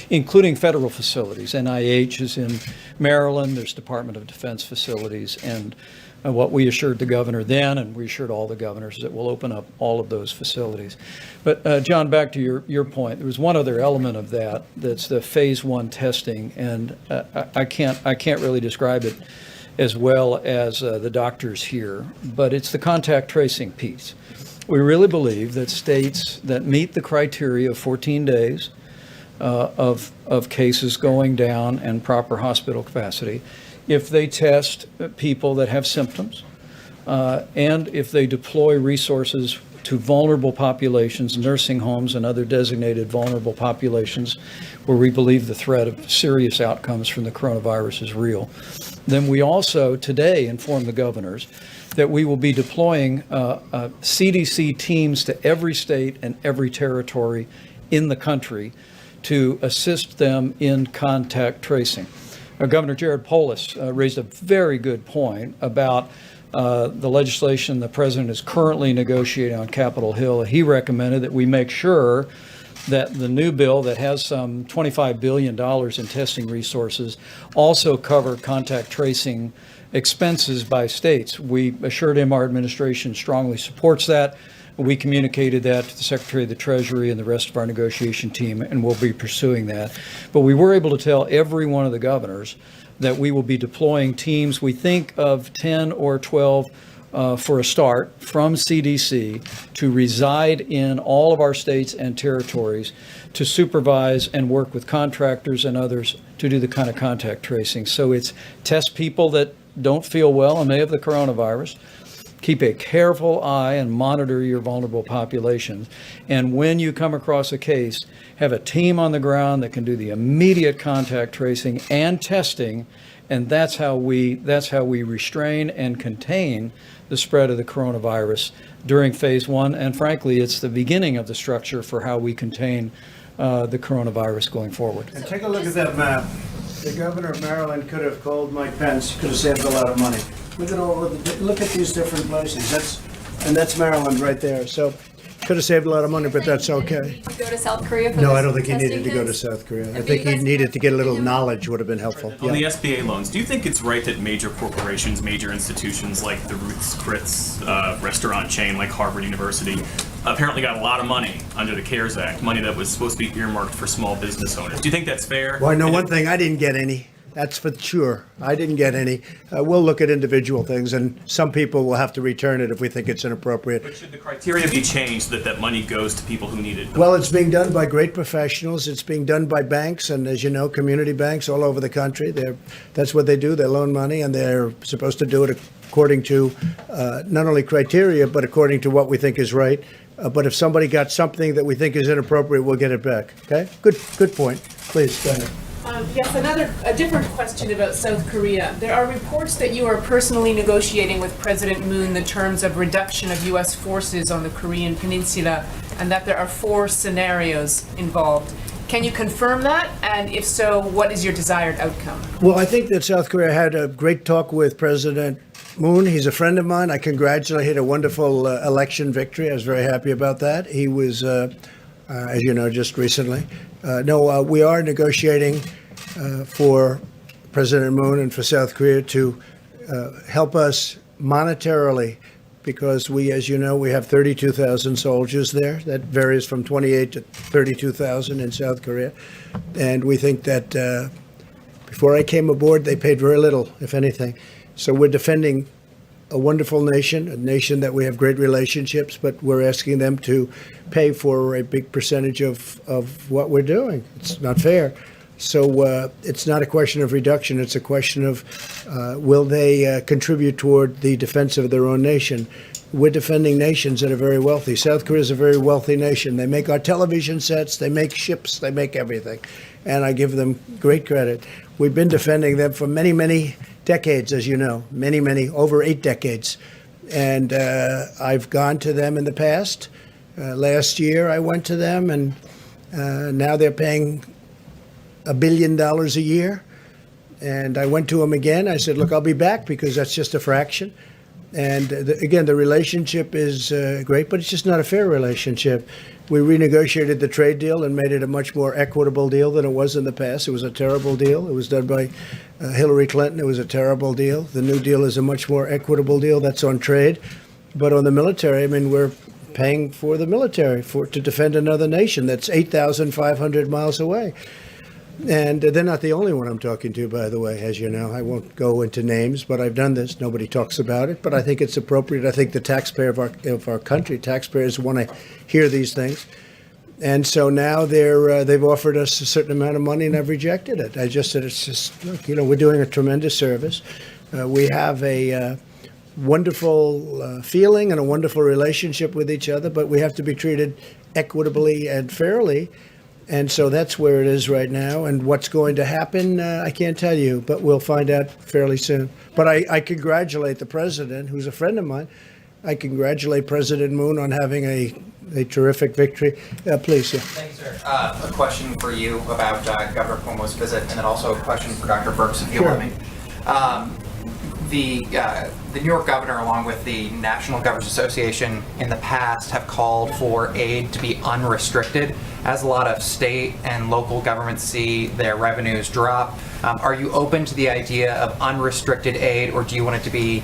Speaker 7: including federal facilities. NIH is in Maryland, there's Department of Defense facilities, and what we assured the governor then, and we assured all the governors, that we'll open up all of those facilities. But John, back to your point, there was one other element of that, that's the phase 1 testing, and I can't really describe it as well as the doctors here, but it's the contact tracing piece. We really believe that states that meet the criteria of 14 days of cases going down and proper hospital capacity, if they test people that have symptoms, and if they deploy resources to vulnerable populations, nursing homes and other designated vulnerable populations where we believe the threat of serious outcomes from the coronavirus is real. Then we also today inform the governors that we will be deploying CDC teams to every state and every territory in the country to assist them in contact tracing. Governor Jared Polis raised a very good point about the legislation the president is currently negotiating on Capitol Hill. He recommended that we make sure that the new bill that has some $25 billion in testing resources also cover contact tracing expenses by states. We assured him our administration strongly supports that. We communicated that to the Secretary of the Treasury and the rest of our negotiation team, and we'll be pursuing that. But we were able to tell every one of the governors that we will be deploying teams, we think of 10 or 12 for a start, from CDC to reside in all of our states and territories to supervise and work with contractors and others to do the kind of contact tracing. So it's test people that don't feel well and may have the coronavirus, keep a careful eye and monitor your vulnerable populations. And when you come across a case, have a team on the ground that can do the immediate contact tracing and testing. And that's how we restrain and contain the spread of the coronavirus during phase 1. And frankly, it's the beginning of the structure for how we contain the coronavirus going forward.
Speaker 2: And take a look at that map. The governor of Maryland could have called Mike Pence, could have saved a lot of money. Look at these different places. That's Maryland right there. So could have saved a lot of money, but that's okay.
Speaker 12: To go to South Korea for
Speaker 2: No,
Speaker 12: those
Speaker 2: I don't think he
Speaker 12: testing
Speaker 2: needed to go to
Speaker 12: kits?
Speaker 2: South Korea. I think he needed to get a little knowledge would have been helpful.
Speaker 15: On the
Speaker 2: Yeah.
Speaker 15: SBA loans, do you think it's right that major corporations, major institutions like the Ruth's Chris restaurant chain like Harvard University apparently got a lot of money under the CARES Act, money that was supposed to be earmarked for small business owners? Do you think that's fair?
Speaker 2: Well, I know one thing, I didn't get any. That's for sure. I didn't get any. We'll look at individual things, and some people will have to return it if we think it's inappropriate.
Speaker 15: But should the criteria be changed so that money goes to people who need it?
Speaker 2: Well, it's being done by great professionals. It's being done by banks, and as you know, community banks all over the country. That's what they do. They loan money, and they're supposed to do it according to not only criteria, but according to what we think is right. But if somebody got something that we think is inappropriate, we'll get it back. Okay? Good point. Please, go ahead.
Speaker 6: Yes, a different question about South Korea. There are reports that you are personally negotiating with President Moon the terms of reduction of U.S. forces on the Korean Peninsula, and that there are 4 scenarios involved.
Speaker 16: Can you confirm that? And if so, what is your desired outcome?
Speaker 2: Well, I think that South Korea had a great talk with President Moon. He's a friend of mine. I congratulate him. A wonderful election victory. I was very happy about that. He was, as you know, just recently. We are negotiating for President Moon and for South Korea to help us monetarily, because we, as you know, we have 32,000 soldiers there. That varies from 28 to 32,000 in South Korea. And we think that before I came aboard, they paid very little, if anything. So we're defending a wonderful nation, a nation that we have great relationships, but we're asking them to pay for a big percentage of what we're doing. It's not fair. So it's not a question of reduction. It's a question of will they contribute toward the defense of their own nation. We're defending nations that are very wealthy. South Korea is a very wealthy nation. They make our television sets, they make ships, they make everything. And I give them great credit. We've been defending them for many, many decades, as you know, many, over 8 decades. And I've gone to them in the past. Last year I went to them, and now they're paying $1 billion a year. And I went to them again. I said, look, I'll be back, because that's just a fraction. And again, the relationship is great, but it's just not a fair relationship. We renegotiated the trade deal and made it a much more equitable deal than it was in the past. It was a terrible deal. It was done by Hillary Clinton. It was a terrible deal. The new deal is a much more equitable deal. That's on trade. But on the military, I mean, we're paying for the military to defend another nation that's 8,500 miles away. And they're not the only one I'm talking to, by the way, as you know. I won't go into names, but I've done this. Nobody talks about it, but I think it's appropriate. I think the taxpayer of our country, taxpayers want to hear these things. And so now they've offered us a certain amount of money, and I've rejected it. I just said, it's just, look, we're doing a tremendous service. We have a wonderful feeling and a wonderful relationship with each other, but we have to be treated equitably and fairly. And so that's where it is right now. And what's going to happen, I can't tell you, but we'll find out fairly soon. But I congratulate the president, who's a friend of mine. I congratulate President Moon on having a terrific victory. Please, yeah.
Speaker 17: Thank you, sir. A question for you about Governor Cuomo's visit, and then also a question for Dr. Birx, if you'll let me. The New York governor, along with the National Governors Association, in the past have called for aid to be unrestricted, as a lot of state and local governments see their revenues drop. Are you open to the idea of unrestricted aid, or do you want it to be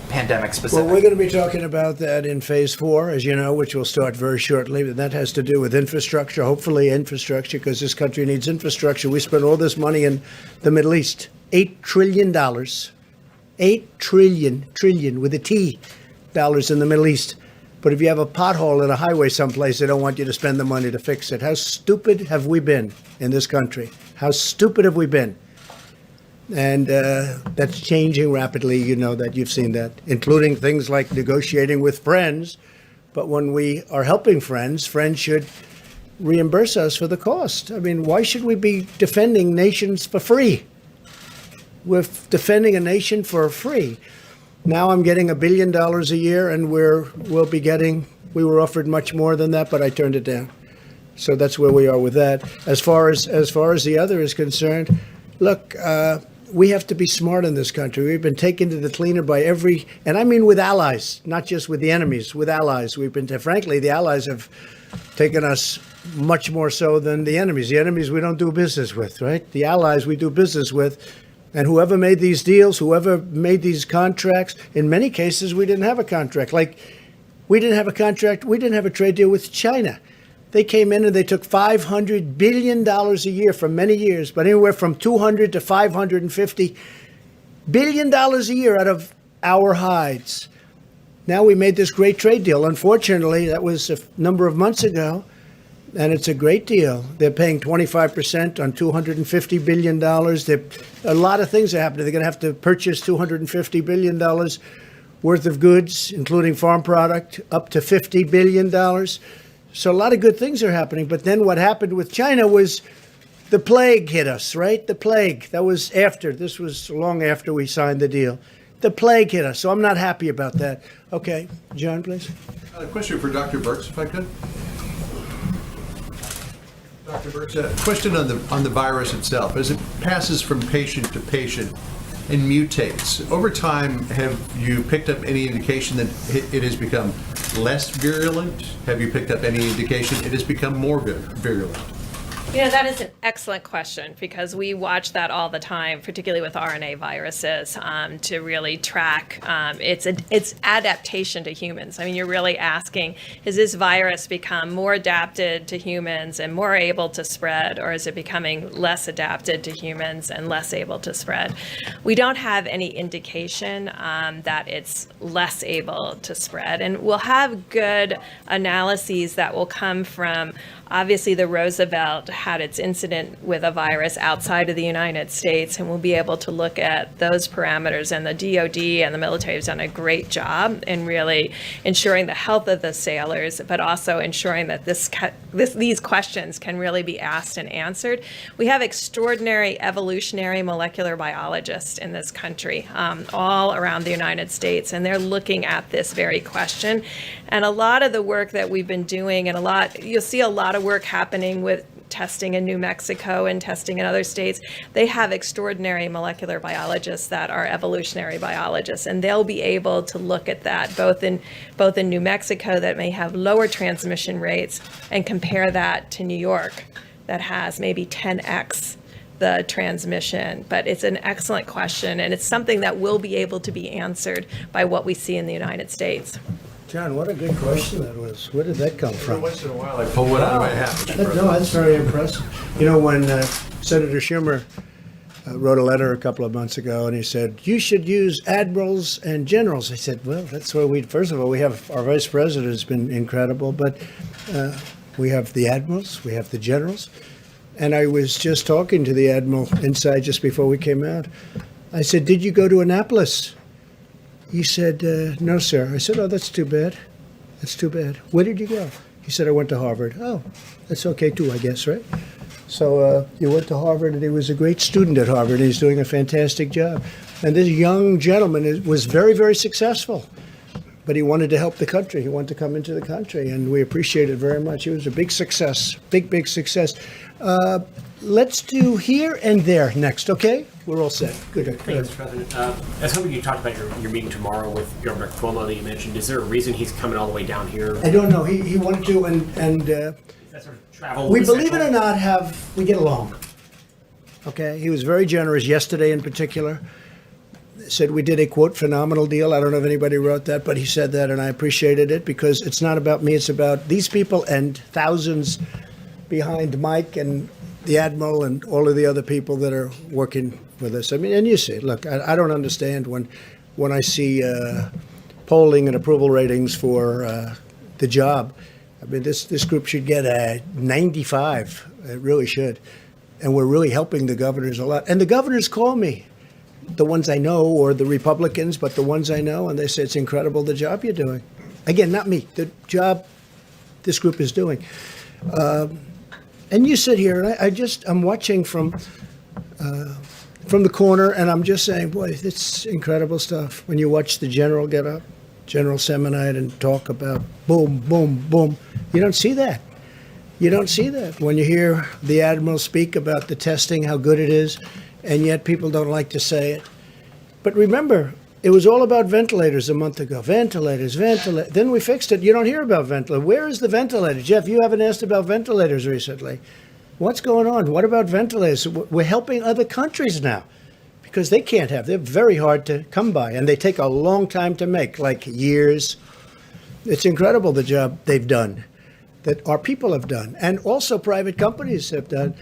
Speaker 17: pandemic specific?
Speaker 2: Well, we're going to be talking about that in phase 4, as you know, which will start very shortly. And that has to do with infrastructure, hopefully infrastructure, because this country needs infrastructure. We spend all this money in the Middle East, $8 trillion. $8 trillion with a T dollars in the Middle East. But if you have a pothole in a highway someplace, they don't want you to spend the money to fix it. How stupid have we been in this country? How stupid have we been? And that's changing rapidly. You know that. You've seen that, including things like negotiating with friends. But when we are helping friends, friends should reimburse us for the cost. I mean, why should we be defending nations for free? We're defending a nation for free. Now I'm getting $1 billion a year, and we were offered much more than that, but I turned it down. So that's where we are with that. As far as the other is concerned, look, we have to be smart in this country. We've been taken to the cleaner by and I mean with allies, not just with the enemies, with allies. Frankly, the allies have taken us much more so than the enemies. The enemies we don't do business with, right? The allies we do business with. And whoever made these deals, whoever made these contracts, in many cases, we didn't have a contract. Like, we didn't have a trade deal with China. They came in and they took $500 billion a year for many years, but anywhere from $200 to $550 billion a year out of our hides. Now we made this great trade deal. Unfortunately, that was a number of months ago. And it's a great deal. They're paying 25% on $250 billion. A lot of things are happening. They're going to have to purchase $250 billion worth of goods, including farm product, up to $50 billion. So a lot of good things are happening. But then what happened with China was the plague hit us, right? The plague. That was after. This was long after we signed the deal. The plague hit us. So I'm not happy about that. Okay, John, please.
Speaker 11: A question for Dr. Birx, if I could. Question on the virus itself. As it passes from patient to patient and mutates, over time, have you picked up any indication that it has become less virulent? Have you picked up any indication it has become more virulent?
Speaker 10: You know, that is an excellent question because we watch that all the time, particularly with RNA viruses, to really track its adaptation to humans. I mean, you're really asking, has this virus become more adapted to humans and more able to spread, or is it becoming less adapted to humans and less able to spread? We don't have any indication that it's less able to spread, and we'll have good analyses that will come from. Obviously, the Roosevelt had its incident with a virus outside of the United States, and we'll be able to look at those parameters. And the DoD and the military has done a great job in really ensuring the health of the sailors, but also ensuring that these questions can really be asked and answered. We have extraordinary evolutionary molecular biologists in this country, all around the United States, and they're looking at this very question. And a lot of the work that we've been doing, and you'll see a lot of work happening with testing in New Mexico and testing in other states. They have extraordinary molecular biologists that are evolutionary biologists, and they'll be able to look at that both in New Mexico that may have lower transmission rates and compare that to New York that has maybe 10x the transmission. But it's an excellent question, and it's something that will be able to be answered by what we see in the United States.
Speaker 2: John, what a good question that was. Where did that come from?
Speaker 11: Once in a while, I pull one out of my hat.
Speaker 2: No, that's very impressive. You know, when Senator Schumer wrote a letter a couple of months ago, and he said, you should use admirals and generals. I said, well, that's where first of all, we have our vice president has been incredible, but we have the admirals, we have the generals. And I was just talking to the admiral inside just before we came out. I said, did you go to Annapolis? He said, no, sir. I said, oh, that's too bad. That's too bad. Where did you go? He said, I went to Harvard. Oh, that's okay too, I guess, right? So you went to Harvard, and he was a great student at Harvard, and he's doing a fantastic job. And this young gentleman was very, very successful. But he wanted to help the country. He wanted to come into the country, and we appreciate it very much. It was a big success, big success. Let's do here and there next, okay? We're all set. Good.
Speaker 13: Thanks, President. I was hoping you talked about your meeting tomorrow with Governor Cuomo that you mentioned. Is there a reason he's coming all the way down here?
Speaker 2: I don't know. He wanted to, and
Speaker 13: that sort of travel.
Speaker 2: we, believe it or not, we get along. Okay? He was very generous yesterday in particular. Said we did a, quote, phenomenal deal. I don't know if anybody wrote that, but he said that, and I appreciated it because it's not about me. It's about these people and thousands behind Mike and the Admiral and all of the other people that are working with us. I mean, and you see, look, I don't understand when I see polling and approval ratings for the job. I mean, this group should get a 95. It really should. And we're really helping the governors a lot. And the governors call me, the ones I know, or the Republicans, but the ones I know, and they say it's incredible the job you're doing. Again, not me, the job this group is doing. And you sit here, and I'm watching from the corner, and I'm just saying, boy, it's incredible stuff. When you watch the general get up, General Semonite, and talk about boom, boom, boom, you don't see that. You don't see that. When you hear the Admiral speak about the testing, how good it is, and yet people don't like to say it. But remember, it was all about ventilators a month ago. Ventilators. Then we fixed it. You don't hear about ventilators. Where is the ventilator? Jeff, you haven't asked about ventilators recently. What's going on? What about ventilators? We're helping other countries now because they can't have. They're very hard to come by, and they take a long time to make, like years. It's incredible the job they've done, that our people have done, and also private companies have done.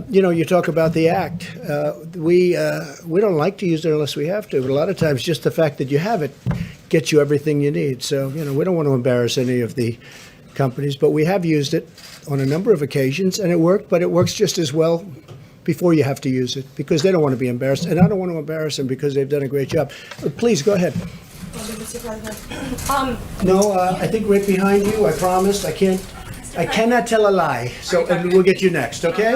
Speaker 2: You talk about the act. We don't like to use it unless we have to, but a lot of times just the fact that you have it gets you everything you need. So, we don't want to embarrass any of the companies, but we have used it on a number of occasions, and it worked, but it works just as well before you have to use it because they don't want to be embarrassed, and I don't want to embarrass them because they've done a great job. Please, go ahead.
Speaker 18: Mr. President.
Speaker 2: No, I think right behind you, I promised. I cannot tell a lie, so we'll get you next, okay?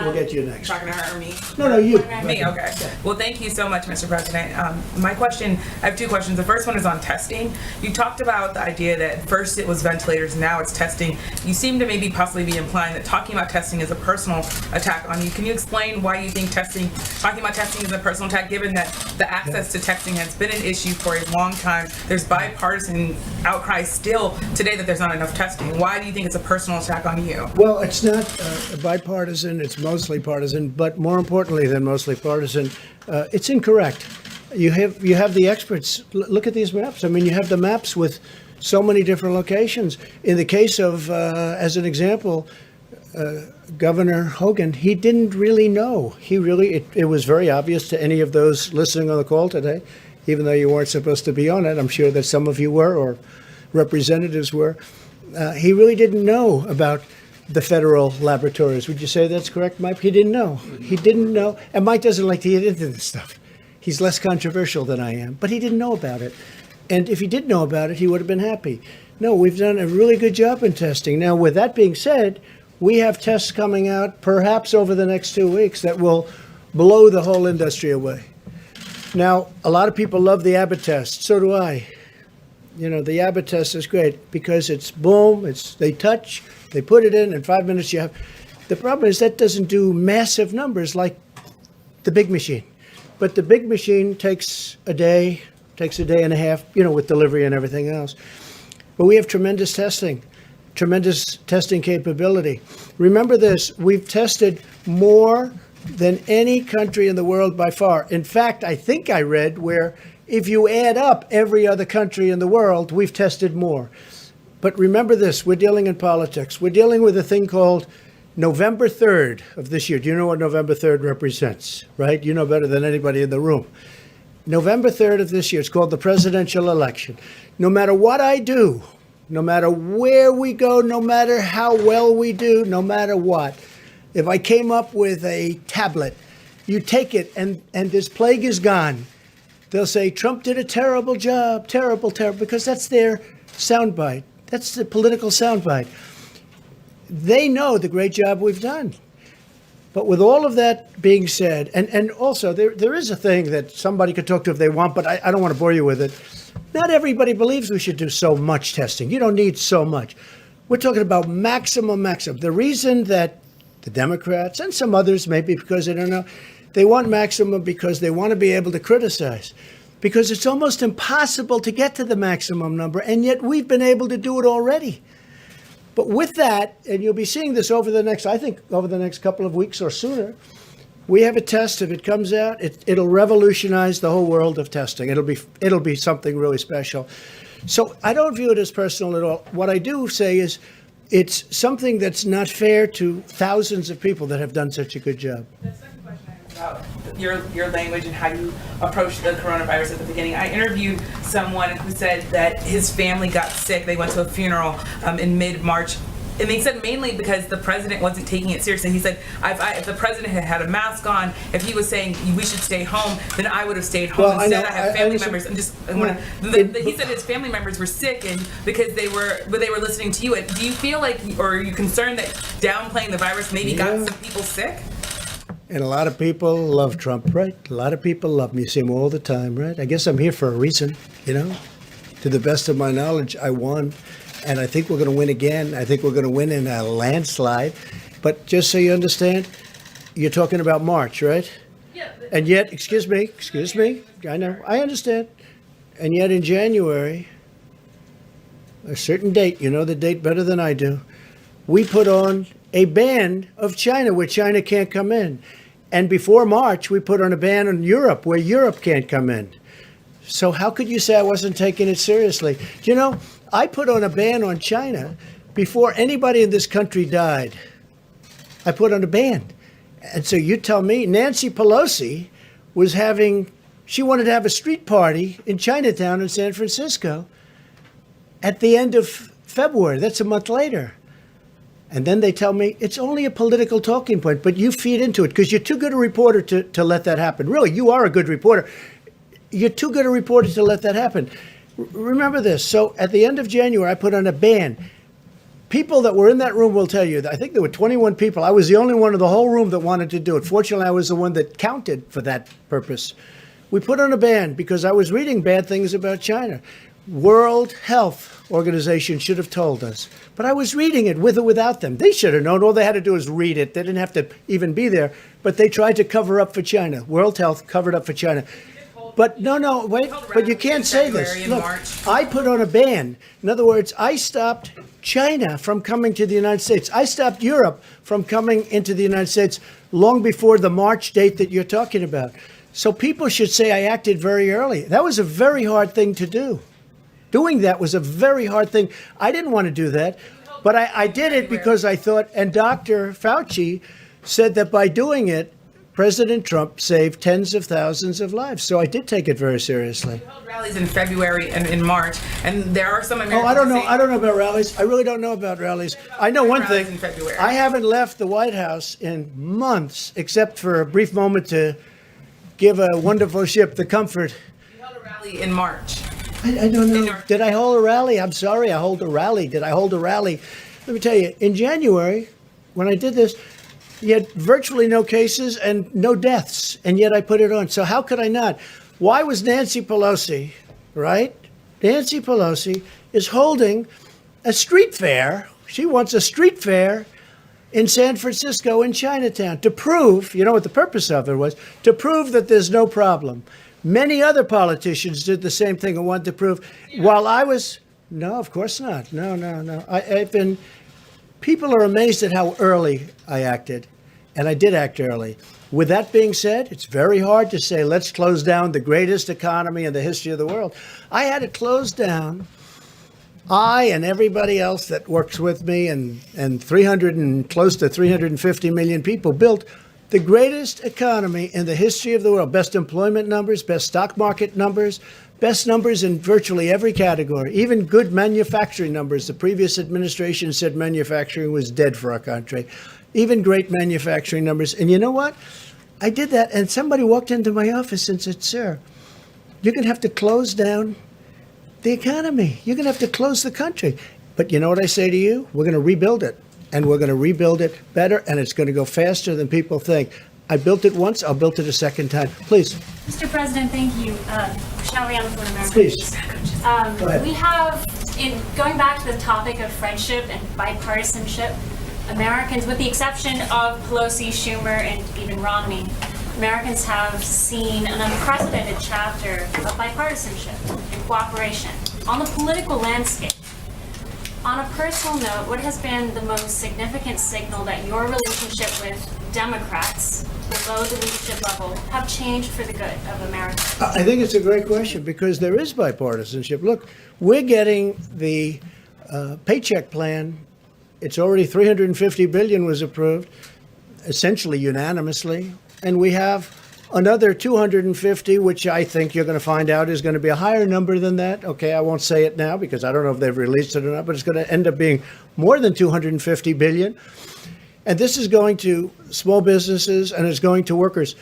Speaker 2: We'll get you next.
Speaker 16: Talking to her or me?
Speaker 2: No, you.
Speaker 16: Me, okay. Well, thank you so much, Mr. President. My question, I have two questions. The first one is on testing. You talked about the idea that first it was ventilators, now it's testing. You seem to maybe possibly be implying that talking about testing is a personal attack on you. Can you explain why you think talking about testing is a personal attack, given that the access to testing has been an issue for a long time? There's bipartisan outcry still today that there's not enough testing. Why do you think it's a personal attack on you?
Speaker 2: Well, it's not bipartisan, it's mostly partisan, but more importantly than mostly partisan, it's incorrect. You have the experts. Look at these maps. I mean, you have the maps with so many different locations. In the case of, as an example, Governor Hogan, he didn't really know. It was very obvious to any of those listening on the call today, even though you weren't supposed to be on it. I'm sure that some of you were, or representatives were. He really didn't know about the federal laboratories. Would you say that's correct, Mike? He didn't know. He didn't know. And Mike doesn't like to get into this stuff. He's less controversial than I am, but he didn't know about it. And if he did know about it, he would have been happy. No, we've done a really good job in testing. Now, with that being said, we have tests coming out perhaps over the next 2 weeks that will blow the whole industry away. Now, a lot of people love the Abbott test. So do I. You know, the Abbott test is great because it's boom, they touch, they put it in 5 minutes you have. The problem is that doesn't do massive numbers like the big machine. But the big machine takes a day and a half, with delivery and everything else. But we have tremendous testing capability. Remember this, we've tested more than any country in the world by far. In fact, I think I read where if you add up every other country in the world, we've tested more. But remember this, we're dealing in politics. We're dealing with a thing called November 3rd of this year. Do you know what November 3rd represents, right? You know better than anybody in the room. November 3rd of this year, it's called the presidential election. No matter what I do, no matter where we go, no matter how well we do, no matter what, if I came up with a tablet, you take it and this plague is gone. They'll say, Trump did a terrible job, terrible, because that's their soundbite. That's the political soundbite. They know the great job we've done. But with all of that being said, and also there is a thing that somebody could talk to if they want, but I don't want to bore you with it. Not everybody believes we should do so much testing. You don't need so much. We're talking about maximum. The reason that the Democrats and some others, maybe because they don't know, they want maximum because they want to be able to criticize. Because it's almost impossible to get to the maximum number, and yet we've been able to do it already. But with that, and you'll be seeing this over the next couple of weeks or sooner, we have a test. If it comes out, it'll revolutionize the whole world of testing. It'll be something really special. So I don't view it as personal at all. What I do say is it's something that's not fair to thousands of people that have done such a good job.
Speaker 16: About your language and how you approach the coronavirus at the beginning. I interviewed someone who said that his family got sick. They went to a funeral in mid-March. And they said mainly because the president wasn't taking it seriously. He said, if the president had a mask on, if he was saying we should stay home, then I would have stayed home.
Speaker 2: Well,
Speaker 16: Instead, I have family members. He said his family members were sick, and because they were listening to you. And do you feel like, or are you concerned that downplaying the virus maybe got some people sick?
Speaker 2: And a lot of people love Trump, right? A lot of people love me. You see him all the time, right? I guess I'm here for a reason, To the best of my knowledge, I won. And I think we're going to win again. I think we're going to win in a landslide. But just so you understand, you're talking about March, right? Yeah. And yet, excuse me, I know, I understand. And yet in January, a certain date, you know the date better than I do, we put on a ban of China where China can't come in. And before March, we put on a ban on Europe where Europe can't come in. So how could you say I wasn't taking it seriously? I put on a ban on China before anybody in this country died. I put on a ban. And so you tell me Nancy Pelosi she wanted to have a street party in Chinatown in San Francisco at the end of February. That's a month later. And then they tell me it's only a political talking point, but you feed into it because you're too good a reporter to let that happen. Really, you are a good reporter. You're too good a reporter to let that happen. Remember this. So at the end of January, I put on a ban. people that were in that room will tell you that I think there were 21 people. I was the only one in the whole room that wanted to do it. Fortunately, I was the one that counted for that purpose. We put on a ban because I was reading bad things about China. World Health Organization should have told us. But I was reading it with or without them. They should have known. All they had to do was read it. They didn't have to even be there. But they tried to cover up for China. World Health covered up for China. But no, wait. But you can't say this. Look, I put on a ban. In other words, I stopped China from coming to the United States. I stopped Europe from coming into the United States long before the March date that you're talking about. So people should say I acted very early. That was a very hard thing to do. Doing that was a very hard thing. I didn't want to do that, but I did it because I thought, and Dr. Fauci said that by doing it, President Trump saved tens of thousands of lives. So I did take it very seriously.
Speaker 16: You held rallies in February and in March, and there are some Americans.
Speaker 2: Oh, I don't know about rallies. I really don't know about rallies. I know one thing. I haven't left the White House in months, except for a brief moment to give a wonderful ship the comfort.
Speaker 16: You held a rally in March.
Speaker 2: I don't know. Did I hold a rally? I'm sorry, I hold a rally. Did I hold a rally? Let me tell you, in January, when I did this, you had virtually no cases and no deaths, and yet I put it on. So how could I not? Why was Nancy Pelosi, right? Nancy Pelosi is holding a street fair. She wants a street fair in San Francisco in Chinatown to prove, you know what the purpose of it was? To prove that there's no problem. Many other politicians did the same thing and wanted to prove. While I was, no, of course not. No. I've been, people are amazed at how early I acted, and I did act early. With that being said, it's very hard to say, let's close down the greatest economy in the history of the world. I had to close down, I and everybody else that works with me and 300 and close to 350 million people built the greatest economy in the history of the world. Best employment numbers, best stock market numbers, best numbers in virtually every category, even good manufacturing numbers. The previous administration said manufacturing was dead for our country. Even great manufacturing numbers. And you know what? I did that, and somebody walked into my office and said, sir, you're going to have to close down the economy. You're going to have to close the country. But you know what I say to you? We're going to rebuild it. And we're going to rebuild it better, and it's going to go faster than people think. I built it once, I'll build it a second time. Please.
Speaker 19: Mr. President, thank you. Michelle Ryan for America.
Speaker 2: Please. Go ahead.
Speaker 19: We have, in going back to the topic of friendship and bipartisanship, Americans, with the exception of Pelosi, Schumer, and even Romney, Americans have seen an unprecedented chapter of bipartisanship and cooperation on the political landscape. On a personal note, what has been the most significant signal that your relationship with Democrats below the leadership level have changed for the good of America?
Speaker 2: I think it's a great question because there is bipartisanship. Look, we're getting the paycheck plan. It's already $350 billion was approved, essentially unanimously, and we have another 250, which I think you're going to find out is going to be a higher number than that. Okay, I won't say it now because I don't know if they've released it or not, but it's going to end up being more than 250 billion. And this is going to small businesses and it's going to workers.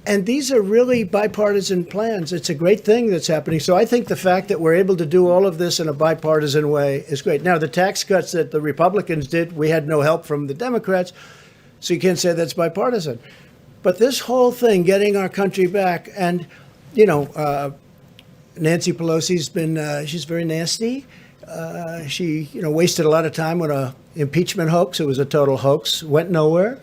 Speaker 2: And these are really bipartisan plans. It's a great thing that's happening. So I think the fact that we're able to do all of this in a bipartisan way is great. Now, the tax cuts that the Republicans did, we had no help from the Democrats, so you can't say that's bipartisan. But this whole thing, getting our country back, and, you know, Nancy Pelosi's been, she's very nasty. She, you know, wasted a lot of time on a impeachment hoax. It was a total hoax, went nowhere,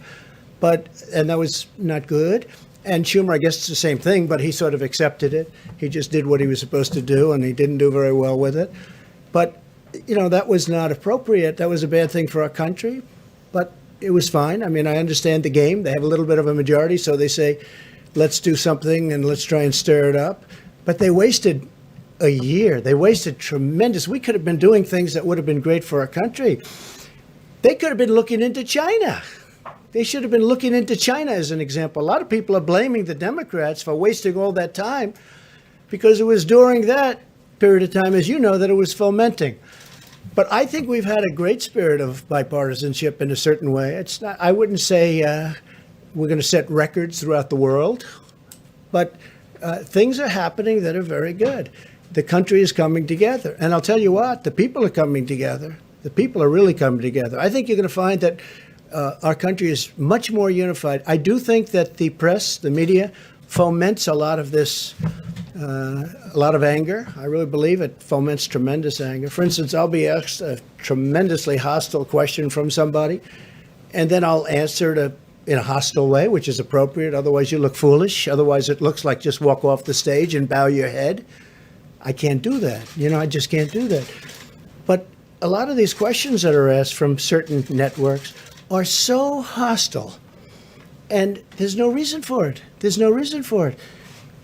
Speaker 2: and that was not good. And Schumer, I guess it's the same thing, but he sort of accepted it. He just did what he was supposed to do, and he didn't do very well with it. But, you know, that was not appropriate. That was a bad thing for our country. But it was fine. I mean, I understand the game. They have a little bit of a majority, so they say, let's do something and let's try and stir it up. But they wasted a year. They wasted tremendous. We could have been doing things that would have been great for our country. They could have been looking into China. They should have been looking into China as an example. A lot of people are blaming the Democrats for wasting all that time because it was during that period of time, as you know, that it was fomenting. But I think we've had a great spirit of bipartisanship in a certain way. It's not, I wouldn't say we're going to set records throughout the world, but things are happening that are very good. The country is coming together. And I'll tell you what, the people are coming together. The people are really coming together. I think you're going to find that our country is much more unified. I do think that the press, the media, foments a lot of this, a lot of anger. I really believe it foments tremendous anger. For instance, I'll be asked a tremendously hostile question from somebody, and then I'll answer it in a hostile way, which is appropriate. Otherwise, you look foolish. Otherwise, it looks like just walk off the stage and bow your head. I can't do that. I just can't do that. But a lot of these questions that are asked from certain networks are so hostile, and there's no reason for it. There's no reason for it.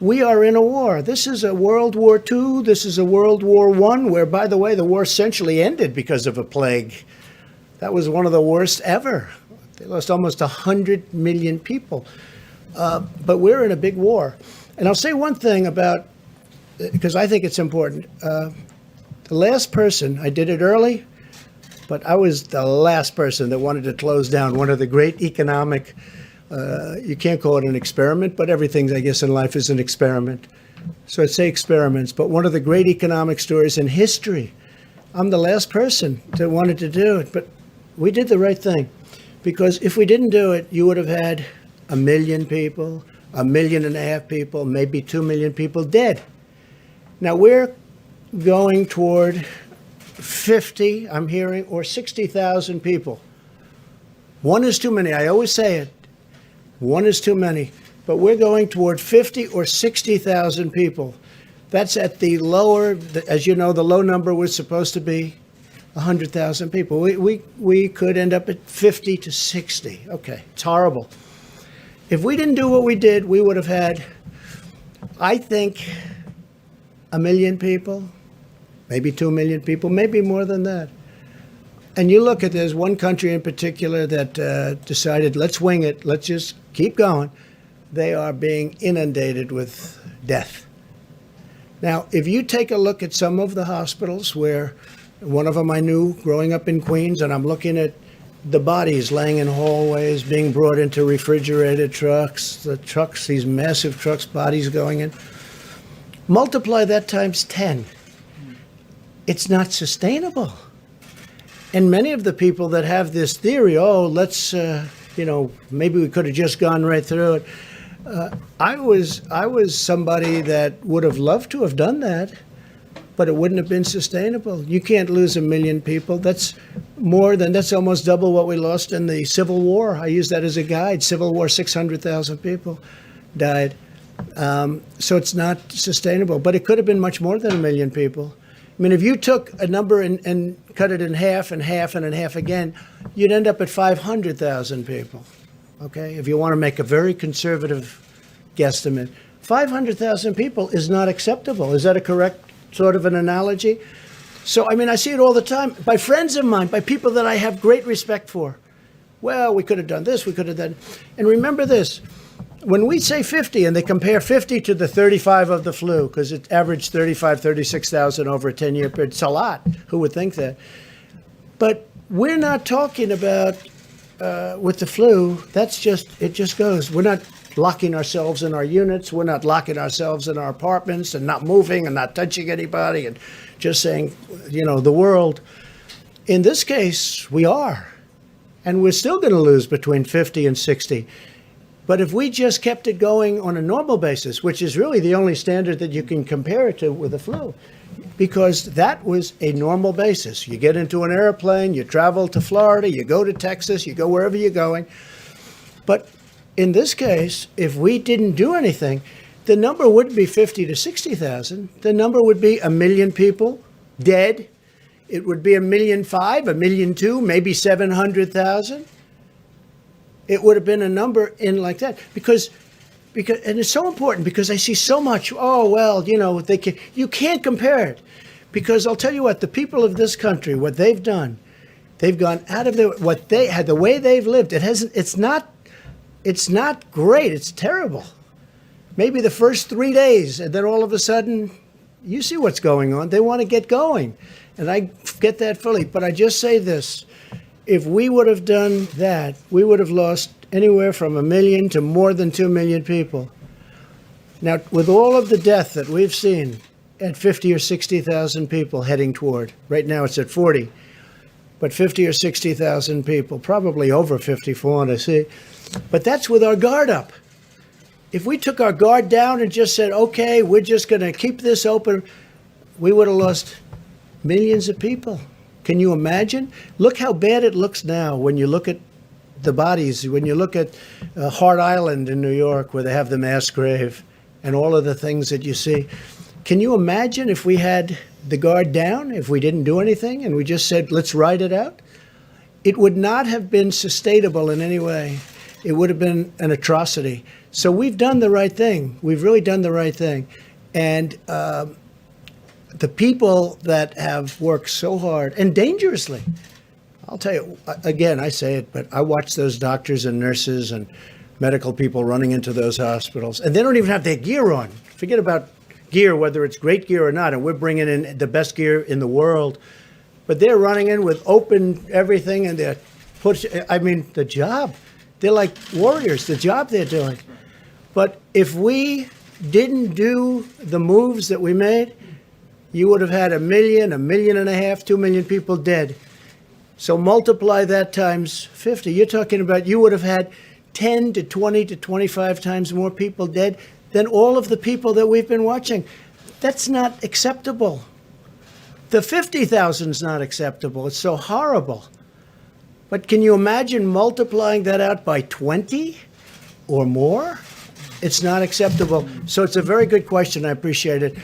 Speaker 2: We are in a war. This is a World War II. This is a World War I, where, by the way, the war essentially ended because of a plague. That was one of the worst ever. They lost almost 100 million people. But we're in a big war. And I'll say one thing about, because I think it's important. The last person, I did it early, but I was the last person that wanted to close down one of the great economic, you can't call it an experiment, but everything, I guess, in life is an experiment. So I'd say experiments, but one of the great economic stories in history. I'm the last person that wanted to do it, but we did the right thing. Because if we didn't do it, you would have had 1 million people, 1.5 million people, maybe 2 million people dead. Now we're going toward 50, I'm hearing, or 60,000 people. One is too many. I always say it. One is too many. But we're going toward 50 or 60,000 people. That's at the lower, as you know, the low number was supposed to be 100,000 people. We could end up at 50 to 60. Okay, it's horrible. If we didn't do what we did, we would have had, I think, 1 million people, maybe 2 million people, maybe more than that. And you look at, there's one country in particular that decided, let's wing it, let's just keep going. They are being inundated with death. Now, if you take a look at some of the hospitals where, one of them I knew growing up in Queens, and I'm looking at the bodies laying in hallways, being brought into refrigerated trucks, the trucks, these massive trucks, bodies going in. Multiply that times 10. It's not sustainable. And many of the people that have this theory, let's, maybe we could have just gone right through it. I was somebody that would have loved to have done that, but it wouldn't have been sustainable. You can't lose 1 million people. That's almost double what we lost in the Civil War. I use that as a guide. Civil War, 600,000 people died. So it's not sustainable, but it could have been much more than 1 million people. I mean, if you took a number and cut it in half and half and in half again, you'd end up at 500,000 people, okay? If you want to make a very conservative guesstimate. 500,000 people is not acceptable. Is that a correct sort of an analogy? So, I mean, I see it all the time by friends of mine, by people that I have great respect for. Well, we could have done this, we could have done. And remember this, when we say 50 and they compare 50 to the 35 of the flu, because it averaged 36,000 over a 10-year period, it's a lot. Who would think that? But we're not talking about, with the flu, it just goes. We're not locking ourselves in our units. We're not locking ourselves in our apartments and not moving and not touching anybody and just saying, the world. In this case, we are. And we're still going to lose between 50 and 60. But if we just kept it going on a normal basis, which is really the only standard that you can compare it to with the flu, because that was a normal basis. You get into an airplane, you travel to Florida, you go to Texas, you go wherever you're going. But in this case, if we didn't do anything, the number wouldn't be 50 to 60,000. The number would be 1 million people dead. It would be 1.5 million, 1.2 million, maybe 700,000. It would have been a number in like that because, and it's so important because I see so much. You can't compare it, because I'll tell you what, the people of this country, what they've done, they've gone out of what they had, the way they've lived. It's not great. It's terrible. Maybe the first 3 days, and then all of a sudden, you see what's going on. They want to get going, and I get that fully. But I just say this. If we would have done that, we would have lost anywhere from 1 million to more than 2 million people. Now, with all of the death that we've seen at 50 or 60,000 people heading toward, right now it's at 40, but 50 or 60,000 people, probably over 50 for all I see. But that's with our guard up. If we took our guard down and just said, okay, we're just going to keep this open, we would have lost millions of people. Can you imagine? Look how bad it looks now when you look at the bodies, when you look at Hart Island in New York where they have the mass grave and all of the things that you see. Can you imagine if we had the guard down, if we didn't do anything and we just said, let's ride it out? It would not have been sustainable in any way. It would have been an atrocity. So we've done the right thing. We've really done the right thing. And the people that have worked so hard and dangerously, I'll tell you, again, I say it, but I watch those doctors and nurses and medical people running into those hospitals, and they don't even have their gear on. Forget about gear, whether it's great gear or not, and we're bringing in the best gear in the world. But they're running in with open everything, and they're the job. They're like warriors, the job they're doing. But if we didn't do the moves that we made, you would have had 1 million, 1.5 million, 2 million people dead. So multiply that times 50. You're talking about you would have had 10 to 20 to 25 times more people dead than all of the people that we've been watching. That's not acceptable. The 50,000 is not acceptable. It's so horrible. But can you imagine multiplying that out by 20 or more? It's not acceptable. So it's a very good question. I appreciate it.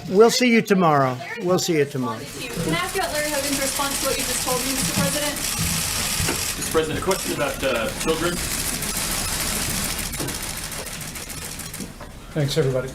Speaker 2: We'll see you tomorrow. We'll see you tomorrow.
Speaker 12: Can I ask you about Larry Hogan's response to what you just told me, Mr. President?
Speaker 15: Mr. President, a question about children.
Speaker 7: Thanks, everybody.